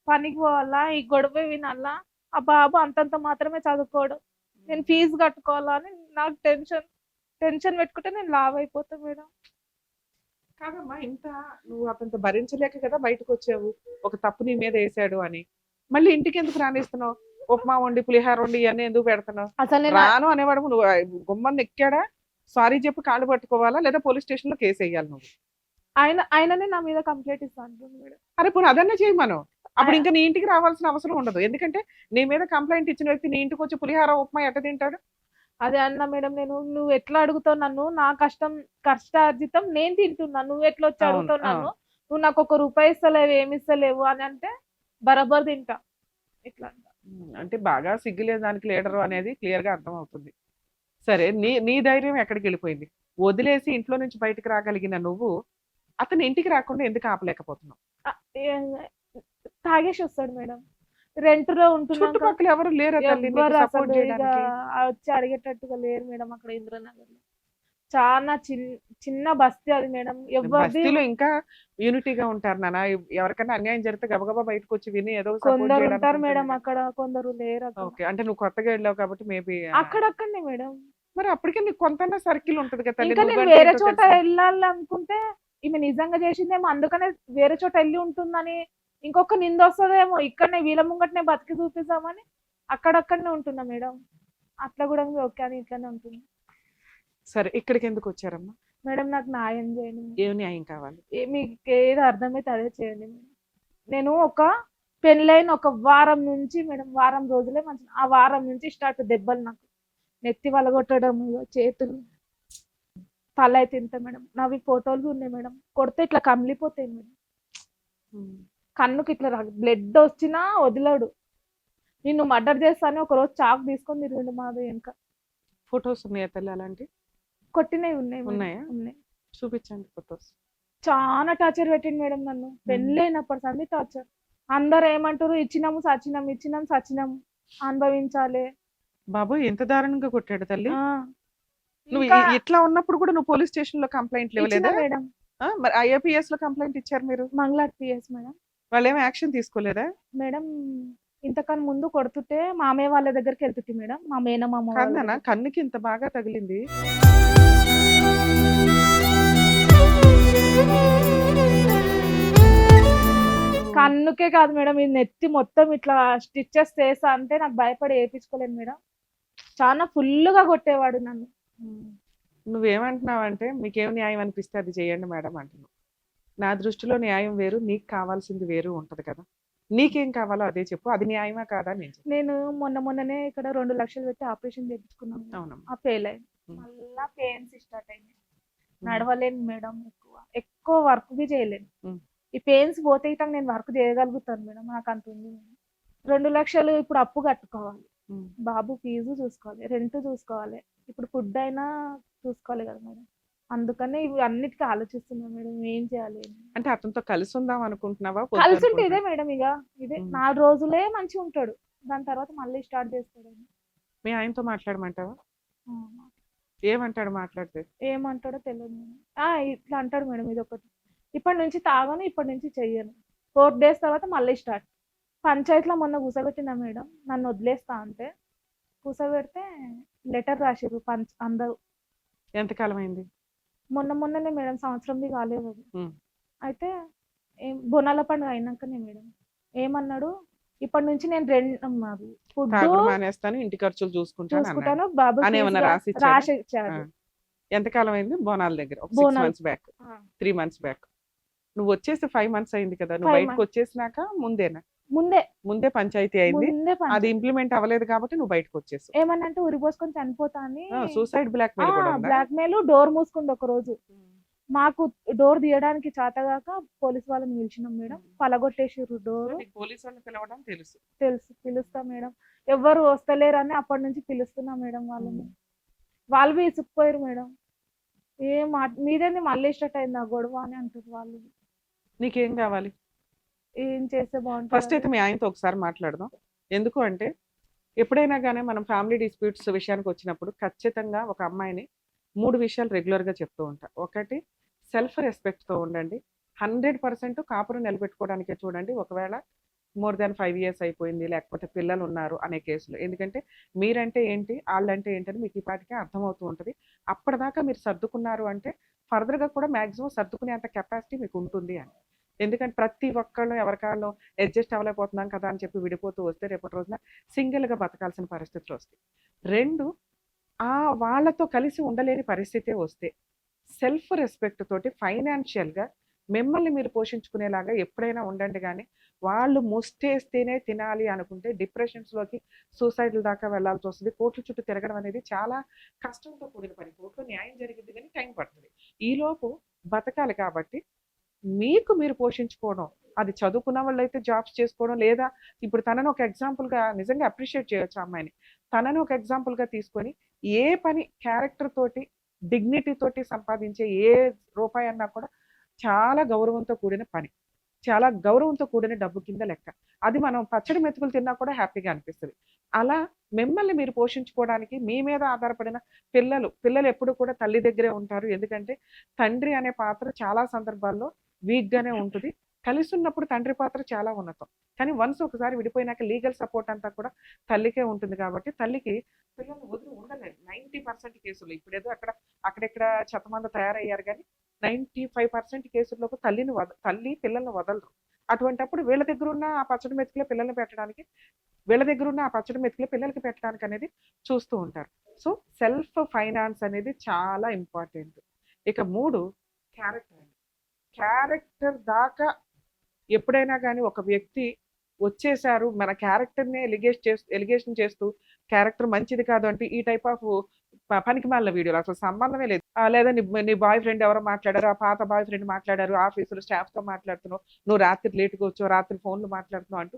పనికి పోవాలా, ఈ గొడవ వినాలా. ఆ బాబు అంతంత మాత్రమే చదువుకోవడం, నేను ఫీజు కట్టుకోవాలా అని నాకు టెన్షన్ పెట్టుకుంటే నేను లావ్ అయిపోతా మేడం. కాదమ్మా, ఇంత నువ్వు అతనితో భరించలేక కదా బయటకు వచ్చావు, ఒక తప్పు నీ మీద వేసాడు అని. మళ్ళీ ఇంటికి ఎందుకు రానిస్తున్నావు? ఉప్మా వండి పులిహార వండి ఇవన్నీ ఎందుకు పెడుతున్నావు? అసలు నేను రాను అనేవాడు నువ్వు గుమ్మని ఎక్కాడా? సారీ చెప్పి కాళ్ళు పట్టుకోవాలా లేదా పోలీస్ స్టేషన్ లో కేసు వేయాలి నువ్వు? ఆయననే నా మీద కంప్లైంట్ ఇస్తాను మేడం. అరే పోనీ అదన్నా చేయమను. అప్పుడు ఇంకా నీ ఇంటికి రావాల్సిన అవసరం ఉండదు. ఎందుకంటే నీ మీద కంప్లైంట్ ఇచ్చిన వ్యక్తి నీ ఇంటికి వచ్చి పులిహార ఉప్మా ఎట్ట తింటాడు? అదే అన్న మేడం, నువ్వు ఎట్లా అడుగుతావు నన్ను, నా కష్టార్జితం నేను తింటున్నా, నువ్వు ఎట్లా వచ్చి అవును, అడుగుతావు నన్ను, అవును. నువ్వు నాకు 1 రూపాయి ఇస్తలేవు, ఏమి ఇస్తలేవు అని అంటే బరాబర్ తింటా ఇట్లా అంట. అంటే బాగా సిగ్గులేదు దానికి లీడరు అనేది క్లియర్ గా అర్థం అవుతుంది. సరే, నీ ధైర్యం ఎక్కడికి వెళ్ళిపోయింది? వదిలేసి ఇంట్లో నుంచి బయటకు రాగలిగిన నువ్వు అతని ఇంటికి రాకుండా ఎందుకు ఆపలేకపోతున్నావు? ఆ, తాగేసి వస్తాడు మేడం. రెంట్ లో ఉంటున్నాక చుట్టుపక్కల ఎవరు లేరా తల్లి నీకు ఎవ్వరు సపోర్ట్ అసలు ఇక చేయడానికి? వచ్చి అడిగేటట్టుగా లేరు మేడం అక్కడ ఇంద్రనగర్ లో. చాలా చిన్న బస్తీ అది మేడం. ఎవరిది బస్తీలో ఇంకా యూనిటీగా ఉంటారు నాన్న. ఎవరికైనా అన్యాయం జరిగితే గబగబా బయటకు వచ్చి విని ఏదో సపోర్ట్ కొందరు చేయడానికి ఉంటారు మేడం ఉంటుంది. అక్కడ, కొందరు లేరు అక్కడ. ఓకే, అంటే నువ్వు కొత్తగా వెళ్ళావు కాబట్టి మేబీ అక్కడక్కడనే మేడం. మరి అప్పటికే నీకు కొంత సర్కిల్ ఉంటది కదా తల్లి. ఇంకా నేను నువ్వంటే వేరే ఏంటో చోట తెలుసు. వెళ్ళాలనుకుంటే ఈమె నిజంగా చేసిందేమో, అందుకనే వేరే చోట వెళ్ళి ఉంటుందని ఇంకొక నింద వస్తుందేమో, ఇక్కడనే వీళ్ళ ముంగటనే బతికి చూపిస్తామని అక్కడక్కడనే ఉంటున్నా మేడం. అట్లా కూడా ఓకే అని ఇట్లానే ఉంటుంది. సరే ఇక్కడికి ఎందుకు వచ్చారమ్మా? మేడం నాకు న్యాయం చేయండి మేడం. ఏం న్యాయం కావాలి? మీకు ఏది అర్థమైతే అదే చేయండి మేడం. నేను ఒక పెళ్ళైన ఒక వారం నుంచి మేడం, వారం రోజులే మంచి, ఆ వారం నుంచి స్టార్ట్ దెబ్బలు నాకు. నెత్తి వలగొట్టడం, ఇగో చేతులు, తల అయితే ఇంత మేడం. నావి ఫోటోలు ఉన్నాయి మేడం. కొడితే ఇట్లా కమిలిపోతాయి మేడం. కన్నుకి ఇట్లా బ్లడ్ వచ్చినా వదిలాడు. నిన్ను మర్డర్ చేస్తాను ఒకరోజు చాకు తీసుకొని తిరిగిండు మాది వెనక. ఫొటోస్ ఉన్నాయా తల్లి అలాంటి? కొట్టినవి ఉన్నాయి మేడం. ఉన్నాయా? ఉన్నాయి. చూపించండి ఫొటోస్. చాలా టార్చర్ పెట్టింది మేడం నన్ను. పెళ్ళైనప్పటి సంది టార్చర్. అందరు ఏమంటారు, ఇచ్చినాము సచ్చినాము, ఇచ్చినాము సచ్చినాము, అనుభవించాలి. బాబు ఎంత దారుణంగా కొట్టాడు తల్లి. ఆ, నువ్వు ఇంకా ఇట్లా ఉన్నప్పుడు కూడా నువ్వు పోలీస్ స్టేషన్ లో కంప్లైంట్ ఇచ్చినా ఇవ్వలేదా? మేడం. మరి IAPS లో కంప్లైంట్ ఇచ్చారు మీరు, మంగళార్ PS మేడం. వాళ్ళు ఏమి యాక్షన్ తీసుకోలేదా? మేడం ఇంతకన్నా ముందు కొడుతుంటే మామయ్య వాళ్ళ దగ్గరికి వెళ్తుంటే మేడం, మా మేనమామ వాళ్ళ కాదనా దగ్గరికి. కన్నుకి ఇంత బాగా తగిలింది. కన్నుకే కాదు మేడం, ఈ నెత్తి మొత్తం ఇట్లా స్టిచెస్ చేస్తా అంటే నాకు భయపడి వేయించుకోలేను మేడం. చాలా ఫుల్గా కొట్టేవాడు నన్ను. నువ్వేమంటున్నావంటే మీకేం న్యాయం అనిపిస్తే అది చేయండి మేడం అంటున్నావు. నా దృష్టిలో న్యాయం వేరు, నీకు కావాల్సింది వేరు ఉంటది కదా. నీకేం కావాలో అదే చెప్పు, అది న్యాయమా కాదా నేను చెప్పు. నేను మొన్ననే ఇక్కడ 2 లక్షలు పెట్టి ఆపరేషన్ చేయించుకున్నాను మేడం. అవునమ్మా. ఆ ఫెయిల్ అయింది. ఉమ్. మళ్ళా పెయిన్స్ స్టార్ట్ అయింది. నడవలేను మేడం, ఎక్కువ వర్క్ బి చేయలేను. ఉమ్. ఈ పెయిన్స్ పోతే ఇట్లా నేను వర్క్ చేయగలుగుతాను మేడం, నాకు అంత ఉంది మేడం. 2 లక్షలు ఇప్పుడు అప్పు కట్టుకోవాలి, ఉమ్. బాబు ఫీజు చూసుకోవాలి, రెంట్ చూసుకోవాలి, ఇప్పుడు ఫుడ్ అయినా చూసుకోవాలి కదా మేడం. అందుకనే ఇవి అన్నిటికీ ఆలోచిస్తున్నా మేడం, ఏం చేయాలి అని. అంటే అతనితో కలిసి ఉందాం అనుకుంటున్నావా? కలిసి ఉంటే ఇదే మేడం, ఇక ఇదే ఉమ్. 4 రోజులే మంచిగా ఉంటాడు, దాని తర్వాత మళ్ళీ స్టార్ట్ చేస్తాడు. మీ ఆయనతో మాట్లాడమంటావా? ఏమంటాడు మాట్లాడితే? ఏమంటాడో తెలియదు మేడం. ఇట్లా అంటాడు మేడం, ఇది ఒకటి, ఇప్పటి నుంచి తాగను, ఇప్పటి నుంచి చెయ్యను, 4 days తర్వాత మళ్ళీ స్టార్ట్. పంచాయతీలో మొన్న కూసబెట్టినా మేడం, నన్ను వదిలేస్తా అంటే కూసబెడితే లెటర్ రాసిర్రు అందరూ. ఎంతకాలం అయింది? మొన్ననే మేడం, సంవత్సరంది కాలేదు అది. ఉమ్. అయితే బోనాల పండుగ అయినాకనే మేడం ఏమన్నాడు, ఇప్పటి నుంచి నేను ఫుడ్ తాగుడు మానేస్తాను, ఇంటి ఖర్చులు చూసుకుంటాను అన్నాడు. చూసుకుంటాను, బాబు అని ఏమన్నా రాసి ఇచ్చాడా? రాసి ఇచ్చాడు. ఎంతకాలం అయింది? బోనాల దగ్గర ఒక 6 Bonalu. months back, 3 months back. నువ్వు వచ్చేసి 5 months అయింది కదా. నువ్వు 5 బయటకు వచ్చేసినాక ముందేనా? ముందే పంచాయతీ అయింది, ముందే అది ఇంప్లిమెంట్ అవ్వలేదు కాబట్టి నువ్వు బయటకు వచ్చేసావు. ఏమన్నంటే ఉరి పోసుకొని చనిపోతా అని సూసైడ్ బ్లాక్ మెయిల్ కూడా ఉందా? Black mail. డోర్ మూసుకుంది ఒక రోజు, మాకు డోర్ తీయడానికి చేతగాక పోలీస్ వాళ్ళని పిలిచినాం మేడం, పలగొట్టేసిర్రు డోర్. నీకు పోలీసు వాళ్ళని పిలవడం తెలుసు. పిలుస్తా మేడం, ఎవ్వరు వస్తలేరు అని అప్పటి నుంచి పిలుస్తున్నా మేడం వాళ్ళని. వాళ్ళు ఇసుకుపోయారు మేడం, మీదేంది మళ్ళీ స్టార్ట్ అయింది ఆ గొడవ అని అంటారు వాళ్ళు. నీకేం కావాలి? ఏం చేస్తే ఫస్ట్ బాగుంటుంది? అయితే మీ ఆయనతో ఒకసారి మాట్లాడదాం. ఎందుకు అంటే ఎప్పుడైనా కానీ మనం ఫ్యామిలీ డిస్ప్యూట్స్ విషయానికి వచ్చినప్పుడు ఖచ్చితంగా ఒక అమ్మాయిని 3 విషయాలు రెగ్యులర్గా చెప్తూ ఉంటా. ఒకటి, సెల్ఫ్ రెస్పెక్ట్తో ఉండండి. 100% కాపురం నిలబెట్టుకోవడానికే చూడండి. ఒకవేళ మోర్ దాన్ 5 years అయిపోయింది, లేకపోతే పిల్లలు ఉన్నారు అనే కేసులు. ఎందుకంటే మీరంటే ఏంటి, వాళ్ళంటే ఏంటని మీకు ఈ పాటికే అర్థమవుతూ ఉంటుంది. అప్పటిదాకా మీరు సర్దుకున్నారు అంటే ఫర్దర్గా కూడా మ్యాక్సిమం సర్దుకునేంత కెపాసిటీ మీకు ఉంటుంది అని. ఎందుకంటే ప్రతి ఒక్కళ్ళు ఎవరికాళ్ళు అడ్జస్ట్ అవ్వలేకపోతున్నాం కదా అని చెప్పి విడిపోతూ వస్తే రేపటి రోజున సింగిల్గా బతకాల్సిన పరిస్థితులు వస్తాయి. 2, వాళ్ళతో కలిసి ఉండలేని పరిస్థితే వస్తే సెల్ఫ్ రెస్పెక్ట్ తోటి ఫైనాన్షియల్గా మిమ్మల్ని మీరు పోషించుకునేలాగా ఎప్పుడైనా ఉండండి. కానీ వాళ్ళు ముష్టేస్తేనే తినాలి అనుకుంటే డిప్రెషన్స్లోకి, సూసైడ్ల దాకా వెళ్ళాల్సి వస్తుంది. కోర్టుల చుట్టూ తిరగడం అనేది చాలా కష్టంతో కూడిన పని. కోర్టులో న్యాయం జరిగింది కానీ టైం పడుతుంది. ఈలోపు బతకాలి కాబట్టి మీకు మీరు పోషించుకోవడం, అది చదువుకున్న వాళ్ళు అయితే జాబ్స్ చేసుకోవడం, లేదా ఇప్పుడు తనను ఒక ఎగ్జాంపుల్గా నిజంగా అప్రిషియేట్ చేయొచ్చు ఆ అమ్మాయిని. తనను ఒక ఎగ్జాంపుల్గా తీసుకొని ఏ పని క్యారెక్టర్ తోటి, డిగ్నిటీ తోటి సంపాదించే ఏ రూపాయి అన్నా కూడా చాలా గౌరవంతో కూడిన పని, చాలా గౌరవంతో కూడిన డబ్బు కింద లెక్క. అది మనం పచ్చడి మెతుకులు తిన్నా కూడా హ్యాపీగా అనిపిస్తుంది. అలా మిమ్మల్ని మీరు పోషించుకోవడానికి మీ మీద ఆధారపడిన పిల్లలు ఎప్పుడు కూడా తల్లి దగ్గరే ఉంటారు. ఎందుకంటే తండ్రి అనే పాత్ర చాలా సందర్భాల్లో వీక్గానే ఉంటుంది. కలిసి ఉన్నప్పుడు తండ్రి పాత్ర చాలా ఉన్నతం. కానీ వన్స్ ఒకసారి విడిపోయినాక లీగల్ సపోర్ట్ అంతా కూడా తల్లికే ఉంటుంది. కాబట్టి తల్లికి పిల్లల్ని వదిలి ఉండలేదు 90% కేసులు. ఇప్పుడేదో అక్కడెక్కడ చెత్తమంద తయారయ్యారు కానీ 95% కేసుల్లోకి తల్లి పిల్లల్ని వదలరు. అటువంటప్పుడు వీళ్ళ దగ్గర ఉన్న ఆ పచ్చడి మెతుకులే పిల్లల్ని పెట్టడానికి, వీళ్ళ దగ్గర ఉన్న ఆ పచ్చడి మెతుకులే పిల్లలకి పెట్టడానికి అనేది చూస్తూ ఉంటారు. సో సెల్ఫ్ ఫైనాన్స్ అనేది చాలా ఇంపార్టెంట్. ఇక 3 క్యారెక్టర్. క్యారెక్టర్ దాకా ఎప్పుడైనా కానీ ఒక వ్యక్తి వచ్చేసారు మన క్యారెక్టర్ని ఎలిగేషన్ చేస్తూ క్యారెక్టర్ మంచిది కాదు అంటే ఈ టైప్ ఆఫ్ పనికి మాలిన వీడియోలు అసలు సంబంధమే లేదు. లేదా నీ బాయ్ ఫ్రెండ్ ఎవరో మాట్లాడారు, ఆ పాత బాయ్ ఫ్రెండ్ మాట్లాడారు, ఆఫీసులో స్టాఫ్తో మాట్లాడుతున్నావు, నువ్వు రాత్రి లేట్గా వచ్చావు, రాత్రి ఫోన్లు మాట్లాడుతున్నావు అంటూ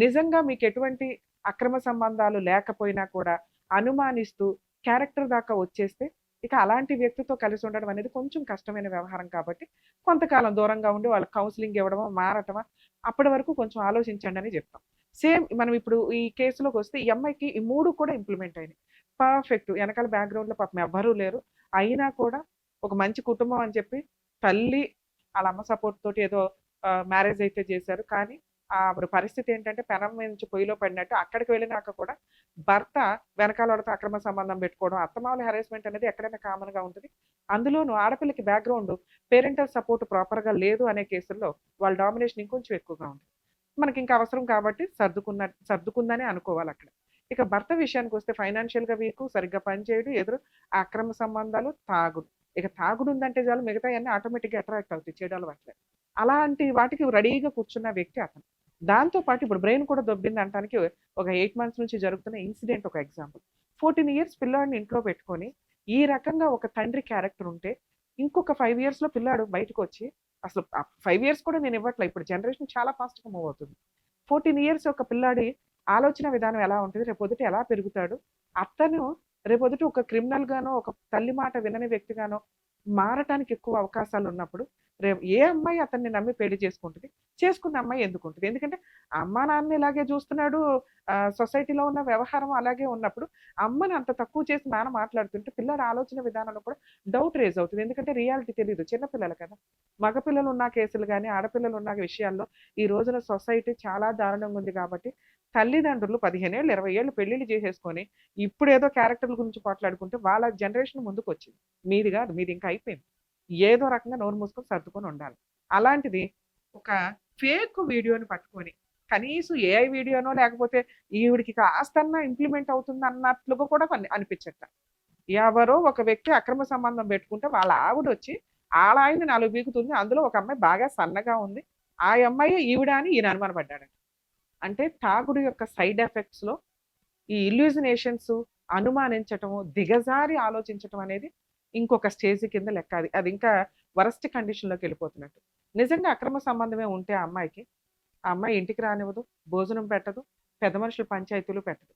నిజంగా మీకు ఎటువంటి అక్రమ సంబంధాలు లేకపోయినా కూడా అనుమానిస్తూ క్యారెక్టర్ దాకా వచ్చేస్తే ఇక అలాంటి వ్యక్తితో కలిసి ఉండడం అనేది కొంచెం కష్టమైన వ్యవహారం. కాబట్టి కొంతకాలం దూరంగా ఉండి వాళ్ళకి కౌన్సిలింగ్ ఇవ్వడమా, మారటమా, అప్పటి వరకు కొంచెం ఆలోచించండి అని చెప్తాం. సేమ్ మనం ఇప్పుడు ఈ కేసులోకి వస్తే ఈ అమ్మాయికి ఈ 3 కూడా ఇంప్లిమెంట్ అయినాయి. పర్ఫెక్ట్. వెనకాల బ్యాక్గ్రౌండ్లో పాపం ఎవ్వరూ లేరు. అయినా కూడా ఒక మంచి కుటుంబం అని చెప్పి తల్లి వాళ్ళ అమ్మ సపోర్ట్ తోటి ఏదో మ్యారేజ్ అయితే చేశారు. కానీ ఆవిడ పరిస్థితి ఏంటంటే పెనం నుంచి పొయ్యిలో పడినట్టు అక్కడికి వెళ్ళినాక కూడా భర్త వెనకాల వాళ్ళతో అక్రమ సంబంధం పెట్టుకోవడం, అత్తమామల హెరాస్మెంట్ అనేది ఎక్కడైనా కామన్గా ఉంటుంది. అందులోనూ ఆడపిల్లకి బ్యాక్గ్రౌండ్ పేరెంటల్ సపోర్ట్ ప్రాపర్గా లేదు అనే కేసుల్లో వాళ్ళ డామినేషన్ ఇంకొంచెం ఎక్కువగా ఉంది. మనకి ఇంకా అవసరం కాబట్టి సర్దుకుందనే అనుకోవాలి అక్కడ. ఇక భర్త విషయానికి వస్తే ఫైనాన్షియల్గా వీకు, సరిగ్గా పనిచేయడు, ఎదురు అక్రమ సంబంధాలు, తాగుడు. ఇక తాగుడు ఉందంటే చాలు మిగతా అన్నీ ఆటోమేటిక్గా అట్రాక్ట్ అవుతాయి చేయడాల పట్ల. అలాంటి వాటికి రెడీగా కూర్చున్న వ్యక్తి అతను. దాంతోపాటు ఇప్పుడు బ్రెయిన్ కూడా దొబ్బింది అనడానికి ఒక 8 months నుంచి జరుగుతున్న ఇన్సిడెంట్ ఒక ఎగ్జాంపుల్. 14 years పిల్లాడిని ఇంట్లో పెట్టుకొని ఈ రకంగా ఒక తండ్రి క్యారెక్టర్ ఉంటే ఇంకొక 5 yearsలో పిల్లాడు బయటకు వచ్చి అసలు 5 years కూడా నేను ఇవ్వట్లే, ఇప్పుడు జనరేషన్ చాలా ఫాస్ట్గా మూవ్ అవుతుంది. 14 years ఒక పిల్లాడి ఆలోచన విధానం ఎలా ఉంటుంది, రేపొద్దుట ఎలా పెరుగుతాడు, అతను రేపొద్దుట ఒక క్రిమినల్ గానో ఒక తల్లి మాట వినని వ్యక్తిగానో మారటానికి ఎక్కువ అవకాశాలు ఉన్నప్పుడు రేపు ఏ అమ్మాయి అతన్ని నమ్మి పెళ్లి చేసుకుంటుంది? చేసుకున్న అమ్మాయి ఎందుకుంటుంది? ఎందుకంటే అమ్మా నాన్న ఇలాగే చూస్తున్నాడు, సొసైటీలో ఉన్న వ్యవహారం అలాగే ఉన్నప్పుడు అమ్మని అంత తక్కువ చేసి నాన్న మాట్లాడుతుంటే పిల్లల ఆలోచన విధానంలో కూడా డౌట్ రేజ్ అవుతుంది. ఎందుకంటే రియాలిటీ తెలియదు, చిన్నపిల్లలు కదా. మగపిల్లలు ఉన్న కేసులు కానీ ఆడపిల్లలు ఉన్న విషయాల్లో ఈ రోజున సొసైటీ చాలా దారుణంగా ఉంది. కాబట్టి తల్లిదండ్రులు 15 ఏళ్ళు 20 ఏళ్ళు పెళ్లిళ్ళు చేసేసుకొని ఇప్పుడు ఏదో క్యారెక్టర్ల గురించి మాట్లాడుకుంటే వాళ్ళ జనరేషన్ ముందుకు వచ్చింది. మీది కాదు, మీది ఇంకా అయిపోయింది. ఏదో రకంగా నోరు మూసుకొని సర్దుకొని ఉండాలి. అలాంటిది ఒక ఫేక్ వీడియోని పట్టుకొని కనీసం ఏఐ వీడియోనో లేకపోతే ఈవిడికి కాస్తన్నా ఇంప్లిమెంట్ అవుతుంది అన్నట్లుగా కూడా అనిపించట. ఎవరో ఒక వ్యక్తి అక్రమ సంబంధం పెట్టుకుంటే వాళ్ళ ఆవిడ వచ్చి వాళ్ళ ఆయన్ని 4 బీకుతుంది. అందులో ఒక అమ్మాయి బాగా సన్నగా ఉంది, ఆ అమ్మాయి ఈవిడ అని ఈయన అనుమానపడ్డాడు. అంటే తాగుడు యొక్క సైడ్ ఎఫెక్ట్స్లో ఈ ఇల్యూజినేషన్స్, అనుమానించటము, దిగజారి ఆలోచించటం అనేది ఇంకొక స్టేజ్ కింద లెక్క. అది ఇంకా వరస్ట్ కండిషన్లోకి వెళ్ళిపోతున్నట్టు. నిజంగా అక్రమ సంబంధమే ఉంటే ఆ అమ్మాయికి, ఆ అమ్మాయి ఇంటికి రానివ్వదు, భోజనం పెట్టదు, పెద్ద మనుషుల పంచాయతీలు పెట్టదు.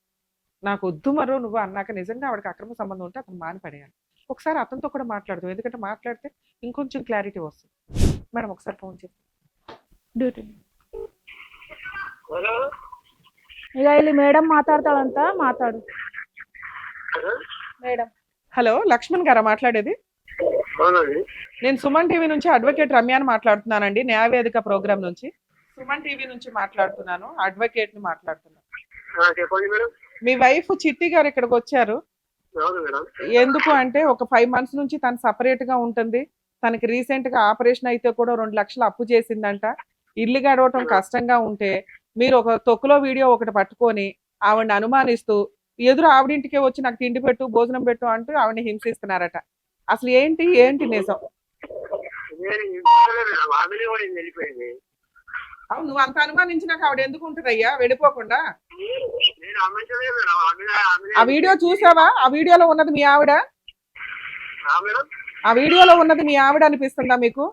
నాకు వద్దు మరో నువ్వు అన్నాక నిజంగా ఆవిడకి అక్రమ సంబంధం ఉంటే అతను మానిపడేయాలి. ఒకసారి అతనితో కూడా మాట్లాడదు, ఎందుకంటే మాట్లాడితే ఇంకొంచెం క్లారిటీ వస్తుంది. మేడం ఒకసారి ఫోన్ చేసి డ్యూటీ ఇక వెళ్ళి మేడం మాట్లాడతాడంతా మాట్లాడు. మేడం హలో, లక్ష్మణ్ గారా మాట్లాడేది? నేను సుమన్ టీవీ నుంచి అడ్వకేట్ రమ్యాని మాట్లాడుతున్నానండి, న్యాయవేదిక ప్రోగ్రామ్ నుంచి. సుమన్ టీవీ నుంచి మాట్లాడుతున్నాను, అడ్వకేట్ ని మాట్లాడుతున్నాను. మీ వైఫ్ చిట్టి గారు ఇక్కడికి వచ్చారు. ఎందుకు అంటే ఒక 5 months నుంచి తను సపరేట్ గా ఉంటుంది. తనకి రీసెంట్ గా ఆపరేషన్ అయితే కూడా 2 లక్షలు అప్పు చేసిందంట. ఇల్లు గడవటం కష్టంగా ఉంటే మీరు ఒక తొక్కులో వీడియో ఒకటి పట్టుకొని ఆవిడని అనుమానిస్తూ ఎదురు ఆవిడింటికే వచ్చి నాకు తిండి పెట్టు, భోజనం పెట్టు అంటూ ఆవిడని హింసిస్తున్నారట. అసలు ఏంటి నిజం? నువ్వు అంత అనుమానించినాక ఆవిడ ఎందుకు ఉంటుందయ్యా వెళ్ళిపోకుండా? ఆ వీడియో చూసావా? ఆ వీడియోలో ఉన్నది మీ ఆవిడ? ఆ వీడియోలో ఉన్నది మీ ఆవిడ అనిపిస్తుందా మీకు?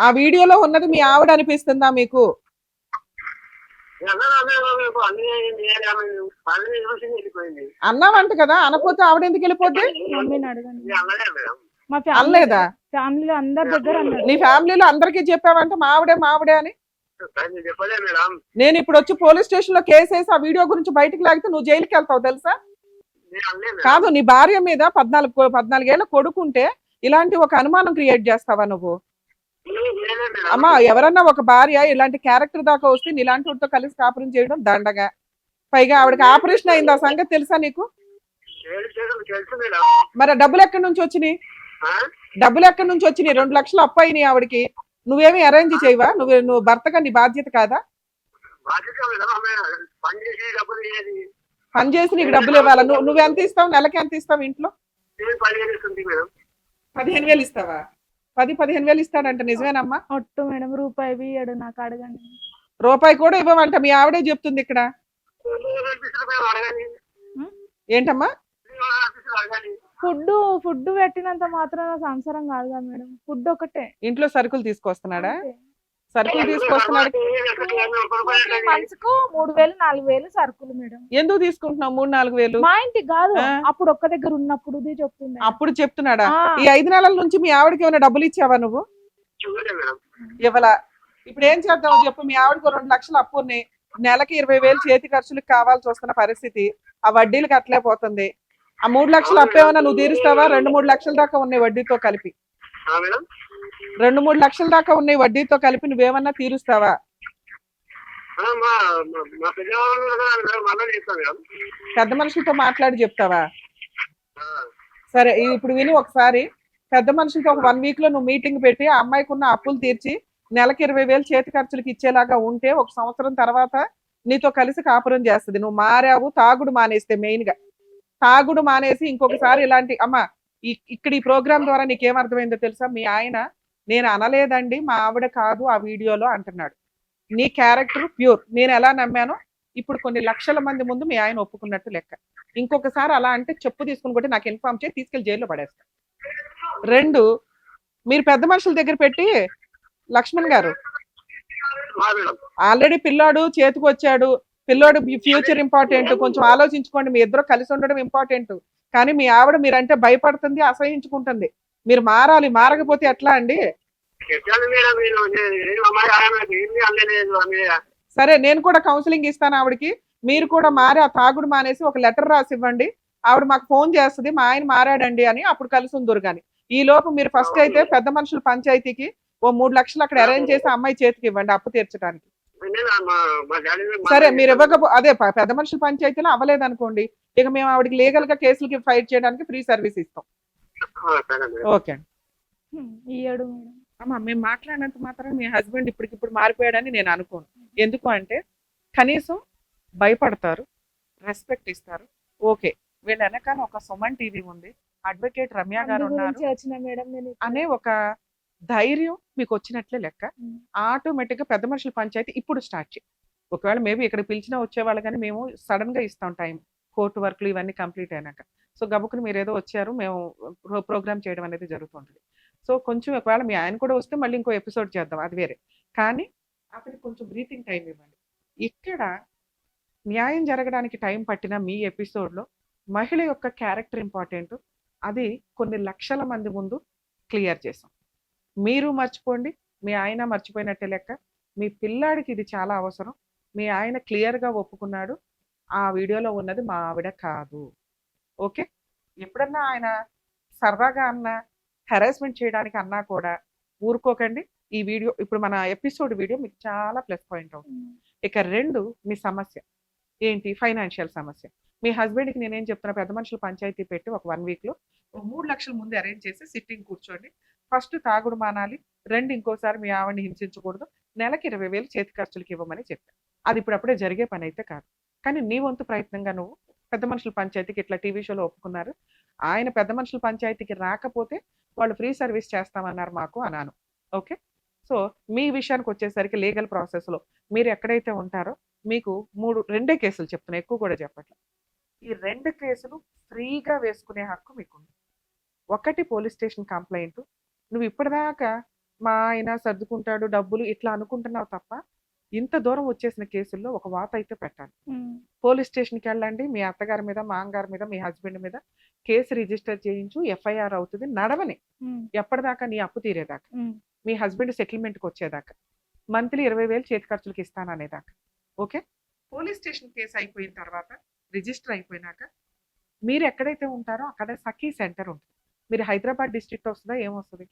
ఆ వీడియోలో ఉన్నది మీ ఆవిడ అనిపిస్తుందా మీకు? అన్నావంట కదా, అనపోతే ఆవిడ ఎందుకు వెళ్ళిపోద్ది? అనలేదా? ఫ్యామిలీలో అందరి దగ్గర నీ ఫ్యామిలీలో అందరికీ చెప్పావంట మావిడే అని? నేను ఇప్పుడు వచ్చి పోలీస్ స్టేషన్ లో కేసు వేసి ఆ వీడియో గురించి బయటకు లాగితే నువ్వు జైలుకి వెళ్తావు తెలుసా? కాదు, నీ భార్య మీద 14 ఏళ్ల కొడుకుంటే ఇలాంటి ఒక అనుమానం క్రియేట్ చేస్తావా నువ్వు? అమ్మా, ఎవరన్నా ఒక భార్య ఇలాంటి క్యారెక్టర్ దాకా వస్తే ఇలాంటి వాటితో కలిసి కాపురం చేయడం దండగా. పైగా ఆవిడకి ఆపరేషన్ అయింది, ఆ సంగతి తెలుసా నీకు? మరి డబ్బులు ఎక్కడి నుంచి వచ్చినాయి? 2 లక్షలు అప్పు అయినాయి ఆవిడకి. నువ్వేమి అరేంజ్ చేయవా? నువ్వు భర్తగా నీ బాధ్యత కాదా? పని చేసి డబ్బులు ఇయ్యేది. పని చేసి నీకు డబ్బులు ఇవ్వాలా? నువ్వు ఎంత ఇస్తావు? నెలకి ఎంత ఇస్తావు ఇంట్లో? నేను 10,000 ఇస్తుంది మేడం. 15,000 ఇస్తావా? 15,000 ఇస్తాడంట, నిజమేనమ్మా? ఒట్టు మేడం, రూపాయి బియ్యడు నాకు, అడగండి. రూపాయి కూడా ఇవ్వమంట, మీ ఆవిడే చెప్తుంది ఇక్కడ. మేము అడగాలి. ఏంటమ్మా? అడగాలి. ఫుడ్ పెట్టినంత మాత్రాన సంసారం కాదుగా మేడం, ఫుడ్ ఒకటే. ఇంట్లో సరుకులు తీసుకొస్తున్నాడా? అంతే. సరుకులు తీసుకొస్తున్నాడు. మనసుకు 3,000 4,000 సరుకులు మేడం. ఎందుకు తీసుకుంటున్నావు 3-4 మా ఇంటికి కాదు, ఆ. అప్పుడు ఒక్క దగ్గర ఉన్నప్పుడు చెప్తుండే. అప్పుడు చెప్తున్నాడా? ఆ. ఈ 5 నెలల నుంచి మీ ఆవిడకి ఏమైనా డబ్బులు ఇచ్చావా నువ్వు? చూడలే మేడం. ఇవ్వలా. ఇప్పుడు ఏం చేద్దామో చెప్పు. మీ ఆవిడకు 2 లక్షలు అప్పు ఉన్నాయి, నెలకి 20,000 చేతి ఖర్చులకు కావాల్సి వస్తున్న పరిస్థితి, ఆ వడ్డీలు కట్టలేకపోతుంది. ఆ 3 లక్షలు అప్పు ఏమన్నా నువ్వు తీరుస్తావా? 2-3 లక్షల దాకా ఉన్నాయి వడ్డీతో కలిపి. మేడం 2-3 లక్షల దాకా ఉన్నాయి వడ్డీతో కలిపి, నువ్వేమన్నా తీరుస్తావా? మా పెద్దవాళ్ళు మళ్ళీ చేస్తాం మేడం. పెద్ద మనుషులతో మాట్లాడి చెప్తావా? సరే, ఇప్పుడు విని ఒకసారి. పెద్ద మనుషులతో ఒక 1 వీక్ లో నువ్వు మీటింగ్ పెట్టి ఆ అమ్మాయికి ఉన్న అప్పులు తీర్చి నెలకి 20,000 చేతి ఖర్చులకు ఇచ్చేలాగా ఉంటే 1 సంవత్సరం తర్వాత నీతో కలిసి కాపురం చేస్తుంది. నువ్వు మారావు, తాగుడు మానేస్తే, మెయిన్ గా తాగుడు మానేసి ఇంకొకసారి ఇలాంటి అమ్మా ఇక్కడ ఈ ప్రోగ్రామ్ ద్వారా నీకేమర్థమైందో తెలుసా? మీ ఆయన నేను అనలేదండి, మా ఆవిడ కాదు ఆ వీడియోలో అంటున్నాడు. నీ క్యారెక్టర్ ప్యూర్. నేను ఎలా నమ్మానో ఇప్పుడు కొన్ని లక్షల మంది ముందు మీ ఆయన ఒప్పుకున్నట్టు లెక్క. ఇంకొకసారి అలా అంటే చెప్పు తీసుకుని కొట్టి నాకు ఇన్ఫార్మ్ చేసి తీసుకెళ్లి జైల్లో పడేస్తా. 2, మీరు పెద్ద మనుషుల దగ్గర పెట్టి, లక్ష్మణ్ గారు ఆల్రెడీ పిల్లాడు చేతికి వచ్చాడు, పిల్లోడు ఫ్యూచర్ ఇంపార్టెంట్, కొంచెం ఆలోచించుకోండి. మీ ఇద్దరు కలిసి ఉండడం ఇంపార్టెంట్. కానీ మీ ఆవిడ మీరంటే భయపడుతుంది, అసహించుకుంటుంది. మీరు మారాలి. మారకపోతే ఎట్లా అండి? సరే, నేను కూడా కౌన్సిలింగ్ ఇస్తాను ఆవిడకి. మీరు కూడా మారి ఆ తాగుడు మానేసి ఒక లెటర్ రాసి ఇవ్వండి. ఆవిడ మాకు ఫోన్ చేస్తుంది, మా ఆయన మారాడండి అని. అప్పుడు కలిసి ఉందరు. కానీ ఈ లోపు మీరు ఫస్ట్ అయితే పెద్ద మనుషుల పంచాయతీకి ఓ 3 లక్షలు అక్కడ అరేంజ్ చేసి అమ్మాయి చేతికి ఇవ్వండి అప్పు తీర్చడానికి. సరే, మీరు అదే పెద్ద మనుషుల పంచాయతీలో అవ్వలేదనుకోండి, ఇక మేము ఆవిడకి లీగల్ గా కేసులకి ఫైట్ చేయడానికి ఫ్రీ సర్వీస్ ఇస్తాం. ఓకే అండి. ఇయ్యడు మేడం. అమ్మా, మేము మాట్లాడినంత మాత్రం మీ హస్బెండ్ ఇప్పటికిప్పుడు మారిపోయాడని నేను అనుకోను. ఎందుకు అంటే కనీసం భయపడతారు, రెస్పెక్ట్ ఇస్తారు. ఓకే, వీళ్ళ వెనకాల ఒక సుమన్ టీవీ ఉంది, అడ్వకేట్ రమ్య గారు ఉన్నారు వచ్చిన మేడం నేను అనే ఒక ధైర్యం మీకు వచ్చినట్లే లెక్క. ఆటోమేటిక్ గా పెద్ద మనుషుల పంచాయతీ ఇప్పుడు స్టార్ట్ చేయి. ఒకవేళ మేబీ ఇక్కడ పిలిచినా వచ్చేవాళ్ళు, కానీ మేము సడన్ గా ఇస్తాం టైం, కోర్టు వర్క్లు ఇవన్నీ కంప్లీట్ అయినాక. సో గబుకుని మీరు ఏదో వచ్చారు, మేము ప్రోగ్రామ్ చేయడం అనేది జరుగుతుంటుంది. సో కొంచెం ఒకవేళ మీ ఆయన కూడా వస్తే మళ్ళీ ఇంకో ఎపిసోడ్ చేద్దాం, అది వేరే. కానీ అతనికి కొంచెం బ్రీతింగ్ టైం ఇవ్వండి. ఇక్కడ న్యాయం జరగడానికి టైం పట్టిన మీ ఎపిసోడ్లో మహిళ యొక్క క్యారెక్టర్ ఇంపార్టెంట్. అది కొన్ని లక్షల మంది ముందు క్లియర్ చేసాం. మీరు మర్చిపోండి, మీ ఆయన మర్చిపోయినట్టే లెక్క. మీ పిల్లాడికి ఇది చాలా అవసరం. మీ ఆయన క్లియర్గా ఒప్పుకున్నాడు, ఆ వీడియోలో ఉన్నది మా ఆవిడ కాదు. ఓకే, ఎప్పుడన్నా ఆయన సరదాగా అన్నా, హెరాస్మెంట్ చేయడానికి అన్నా కూడా ఊరుకోకండి. ఈ వీడియో ఇప్పుడు మన ఎపిసోడ్ వీడియో మీకు చాలా ప్లస్ పాయింట్ అవుతుంది. ఇక 2, మీ సమస్య ఏంటి? ఫైనాన్షియల్ సమస్య. మీ హస్బెండ్కి నేనేం చెప్తున్నా, పెద్ద మనుషుల పంచాయతీ పెట్టి ఒక 1 వీక్లో 3 లక్షల ముందు అరేంజ్ చేసి సిట్టింగ్ కూర్చోండి. ఫస్ట్ తాగుడు మానాలి, 2 ఇంకోసారి మీ ఆవిడని హింసించకూడదు, నెలకి 20,000 చేతి ఖర్చులకి ఇవ్వమని చెప్పాను. అది ఇప్పుడప్పుడే జరిగే పని అయితే కాదు. కానీ నీ వంతు ప్రయత్నంగా నువ్వు పెద్ద మనుషుల పంచాయతీకి ఇట్లా టీవీ షోలో ఒప్పుకున్నారు, ఆయన పెద్ద మనుషుల పంచాయతీకి రాకపోతే వాళ్ళు ఫ్రీ సర్వీస్ చేస్తామన్నారు మాకు అన్నాను. ఓకే, సో మీ విషయానికి వచ్చేసరికి లీగల్ ప్రాసెస్లో మీరు ఎక్కడైతే ఉంటారో మీకు 2 కేసులు చెప్తున్నా, ఎక్కువ కూడా చెప్పట్లేదు. ఈ 2 కేసులు ఫ్రీగా వేసుకునే హక్కు మీకుంది. ఒకటి పోలీస్ స్టేషన్ కంప్లైంట్. నువ్వు ఇప్పటిదాకా మా ఆయన సర్దుకుంటాడు డబ్బులు ఇట్లా అనుకుంటున్నావు తప్ప, ఇంత దూరం వచ్చేసిన కేసుల్లో ఒక వాత అయితే పెట్టాలి. పోలీస్ స్టేషన్కి వెళ్ళండి, మీ అత్తగారి మీద, మా అమ్మగారి మీద, మీ హస్బెండ్ మీద కేసు రిజిస్టర్ చేయించు, ఎఫ్ఐఆర్ అవుతుంది. నడవని ఎప్పటిదాకా? నీ అప్పు తీరేదాకా, మీ హస్బెండ్ సెటిల్మెంట్కి వచ్చేదాకా, మంత్లీ 20,000 చేతి ఖర్చులకి ఇస్తాననేదాకా. ఓకే, పోలీస్ స్టేషన్ కేసు అయిపోయిన తర్వాత, రిజిస్టర్ అయిపోయినాక మీరు ఎక్కడైతే ఉంటారో అక్కడ సఖీ సెంటర్ ఉంటుంది. మీరు హైదరాబాద్ డిస్ట్రిక్ట్ వస్తుందా, ఏమొస్తుంది?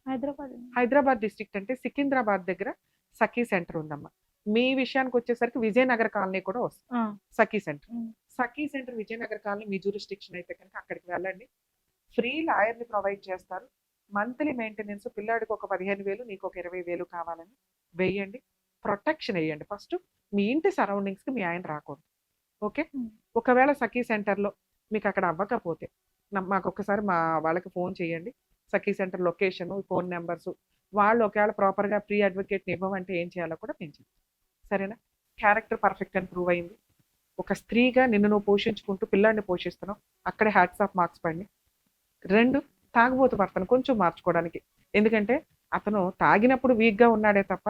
హైదరాబాద్ డిస్ట్రిక్ట్ అంటే సికింద్రాబాద్ దగ్గర సఖీ సెంటర్ ఉందమ్మా. మీ విషయానికి వచ్చేసరికి విజయనగర్ కాలనీ కూడా వస్తుంది సఖీ సెంటర్. సఖీ సెంటర్ విజయనగర్ కాలనీ మీ జ్యూరిస్డిక్షన్ అయితే కనుక అక్కడికి వెళ్ళండి. ఫ్రీ లాయర్ని ప్రొవైడ్ చేస్తారు. మంత్లీ మెయింటెనెన్స్, పిల్లాడికి ఒక 15,000, నీకు ఒక 20,000 కావాలని వేయండి. ప్రొటెక్షన్ వేయండి. ఫస్ట్ మీ ఇంటి సరౌండింగ్స్కి మీ ఆయన రాకూడదు. ఓకే, ఉమ్. ఒకవేళ సఖీ సెంటర్లో మీకు అక్కడ అవ్వకపోతే మాకు ఒకసారి మా వాళ్ళకి ఫోన్ చేయండి. సఖీ సెంటర్ లొకేషన్, ఫోన్ నెంబర్స్, వాళ్ళు ఒకవేళ ప్రాపర్గా ప్రీ అడ్వకేట్ని ఇవ్వమంటే ఏం చేయాలో కూడా నేను చెప్తాను. సరేనా? క్యారెక్టర్ పర్ఫెక్ట్ అని ప్రూవ్ అయింది. ఒక స్త్రీగా నిన్ను నువ్వు పోషించుకుంటూ పిల్లాడిని పోషిస్తున్నావు, అక్కడే హ్యాట్స్ ఆఫ్ మార్క్స్ పడి. 2, తాగుబోతు భర్తను కొంచెం మార్చుకోవడానికి. ఎందుకంటే అతను తాగినప్పుడు వీక్గా ఉన్నాడే తప్ప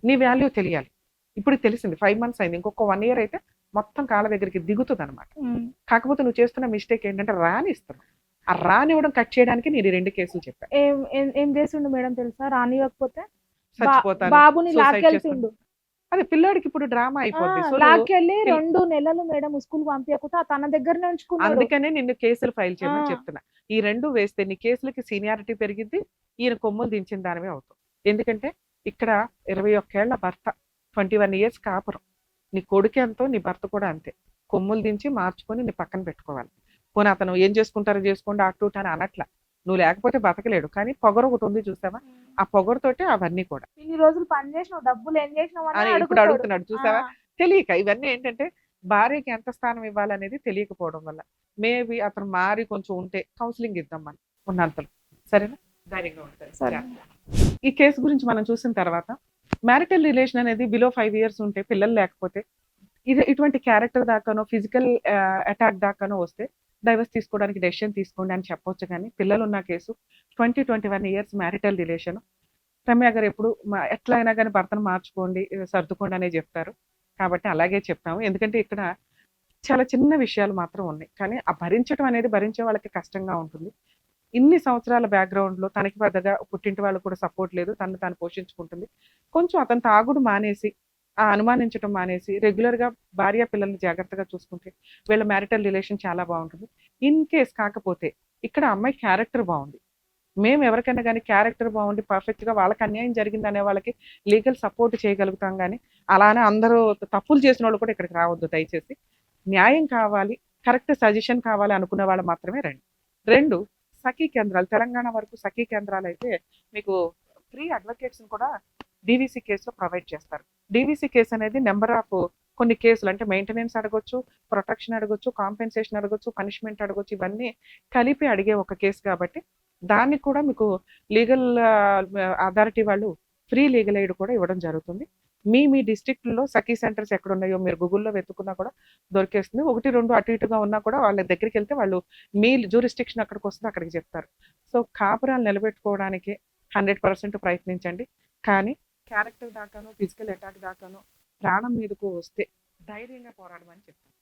నీ వాల్యూ తెలియాలి. ఇప్పుడు తెలిసింది, 5 months అయింది, ఇంకొక 1 year అయితే మొత్తం కాళ్ళ దగ్గరికి దిగుతుంది అనమాట. ఉమ్. కాకపోతే నువ్వు చేస్తున్న మిస్టేక్ ఏంటంటే రానిస్తున్నావు. ఆ రానివ్వడం కట్ చేయడానికి నేను 2 కేసులు చెప్పాను. ఏం చేసిండు మేడం తెలుసా? రానివ్వకపోతే చచ్చిపోతాను, బాబుని suicide లాక్కెళ్తుండు. అదే పిల్లాడికి ఇప్పుడు డ్రామా అయిపోద్ది. సో లాక్కెళ్ళి 2 నెలలు మేడం స్కూల్ పంపించకుండా తన దగ్గరనే ఉంచుకున్నాడు. అందుకనే నిన్ను కేసులు ఫైల్ చేయమని ఆ. చెప్తున్నా. ఈ 2 వేస్తే నీ కేసులకి సీనియారిటీ పెరిగిద్ది, ఈయన కొమ్ములు దించిన దానివే అవుతావు. ఎందుకంటే ఇక్కడ 21 ఏళ్ల భర్త, 21 years కాపురం, నీ కొడుకు ఎంతో నీ భర్త కూడా అంతే. కొమ్ములు దించి మార్చుకొని నీ పక్కన పెట్టుకోవాలి. పోనీ అతను ఏం చేసుకుంటారో చేసుకోండి అటు అని అనట్లా, నువ్వు లేకపోతే బతకలేడు, కానీ పొగరు ఒకటి ఉంది చూసావా, ఆ పొగరుతోటే అవన్నీ కూడా. ఇన్ని రోజులు పని చేసినావు, డబ్బులు ఏం చేసినావు అని అని ఇప్పుడు అడుగుతాడు. అడుగుతున్నాడు చూసావా. తెలియక ఇవన్నీ ఏంటంటే భార్యకి ఎంత స్థానం ఇవ్వాలనేది తెలియకపోవడం వల్ల. మేబీ అతను మారి కొంచెం ఉంటే కౌన్సిలింగ్ ఇద్దాం మనం ఉన్నంతలో. సరేనా? ధైర్యంగా ఉంటారు. సరే. ఈ కేసు గురించి మనం చూసిన తర్వాత మ్యారిటల్ రిలేషన్ అనేది బిలో 5 years ఉంటే, పిల్లలు లేకపోతే, ఇటువంటి క్యారెక్టర్ దాకానో ఫిజికల్ అటాక్ దాకానో వస్తే డైవర్స్ తీసుకోవడానికి డెసిషన్ తీసుకోండి అని చెప్పొచ్చు. కానీ పిల్లలు ఉన్న case 21 years marital relation. Ramya గారు ఎప్పుడు ఎట్లా అయినా కానీ భర్తను మార్చుకోండి, సర్దుకోండి అనే చెప్తారు. కాబట్టి అలాగే చెప్తాము. ఎందుకంటే ఇక్కడ చాలా చిన్న విషయాలు మాత్రం ఉన్నాయి, కానీ ఆ భరించడం అనేది భరించే వాళ్ళకి కష్టంగా ఉంటుంది. ఇన్ని సంవత్సరాల బ్యాక్గ్రౌండ్లో తనకి పెద్దగా పుట్టింటి వాళ్ళు కూడా సపోర్ట్ లేదు, తను తాను పోషించుకుంటుంది. కొంచెం అతను తాగుడు మానేసి, ఆ అనుమానించడం మానేసి, రెగ్యులర్గా భార్య పిల్లల్ని జాగ్రత్తగా చూసుకుంటే వీళ్ళ మ్యారిటల్ రిలేషన్ చాలా బాగుంటుంది. ఇన్ కేస్ కాకపోతే ఇక్కడ అమ్మాయి క్యారెక్టర్ బాగుంది, మేము ఎవరికైనా కానీ క్యారెక్టర్ బాగుండి పర్ఫెక్ట్గా వాళ్ళకి అన్యాయం జరిగింది అనే వాళ్ళకి లీగల్ సపోర్ట్ చేయగలుగుతాం. కానీ అలానే అందరూ తప్పులు చేసిన వాళ్ళు కూడా ఇక్కడికి రావద్దు దయచేసి. న్యాయం కావాలి, కరెక్ట్ సజెషన్ కావాలి అనుకునే వాళ్ళు మాత్రమే రండి. 2, సఖీ కేంద్రాలు. తెలంగాణ వరకు సఖీ కేంద్రాలు అయితే మీకు ఫ్రీ అడ్వకేట్స్ కూడా డీవీసీ కేసులో ప్రొవైడ్ చేస్తారు. డీవీసీ కేసు అనేది నెంబర్ ఆఫ్ కొన్ని కేసులు, అంటే మెయింటెనెన్స్ అడగొచ్చు, ప్రొటెక్షన్ అడగొచ్చు, కాంపెన్సేషన్ అడగొచ్చు, పనిష్మెంట్ అడగొచ్చు, ఇవన్నీ కలిపి అడిగే ఒక కేసు కాబట్టి దానికి కూడా మీకు లీగల్ అథారిటీ వాళ్ళు ఫ్రీ లీగల్ ఎయిడ్ కూడా ఇవ్వడం జరుగుతుంది. మీ డిస్ట్రిక్ట్లో సఖీ సెంటర్స్ ఎక్కడ ఉన్నాయో మీరు గూగుల్లో వెతుకున్నా కూడా దొరికేస్తుంది. 1, 2 అటు ఇటుగా ఉన్నా కూడా వాళ్ళ దగ్గరికి వెళ్తే వాళ్ళు మీ జ్యూరిస్డిక్షన్ అక్కడికి వస్తుంది, అక్కడికి చెప్తారు. సో కాపురాలు నిలబెట్టుకోవడానికి 100% ప్రయత్నించండి. కానీ క్యారెక్టర్ దాకానో ఫిజికల్ అటాక్ దాకానో ప్రాణం మీదకు వస్తే ధైర్యంగా పోరాడమని చెప్తాను.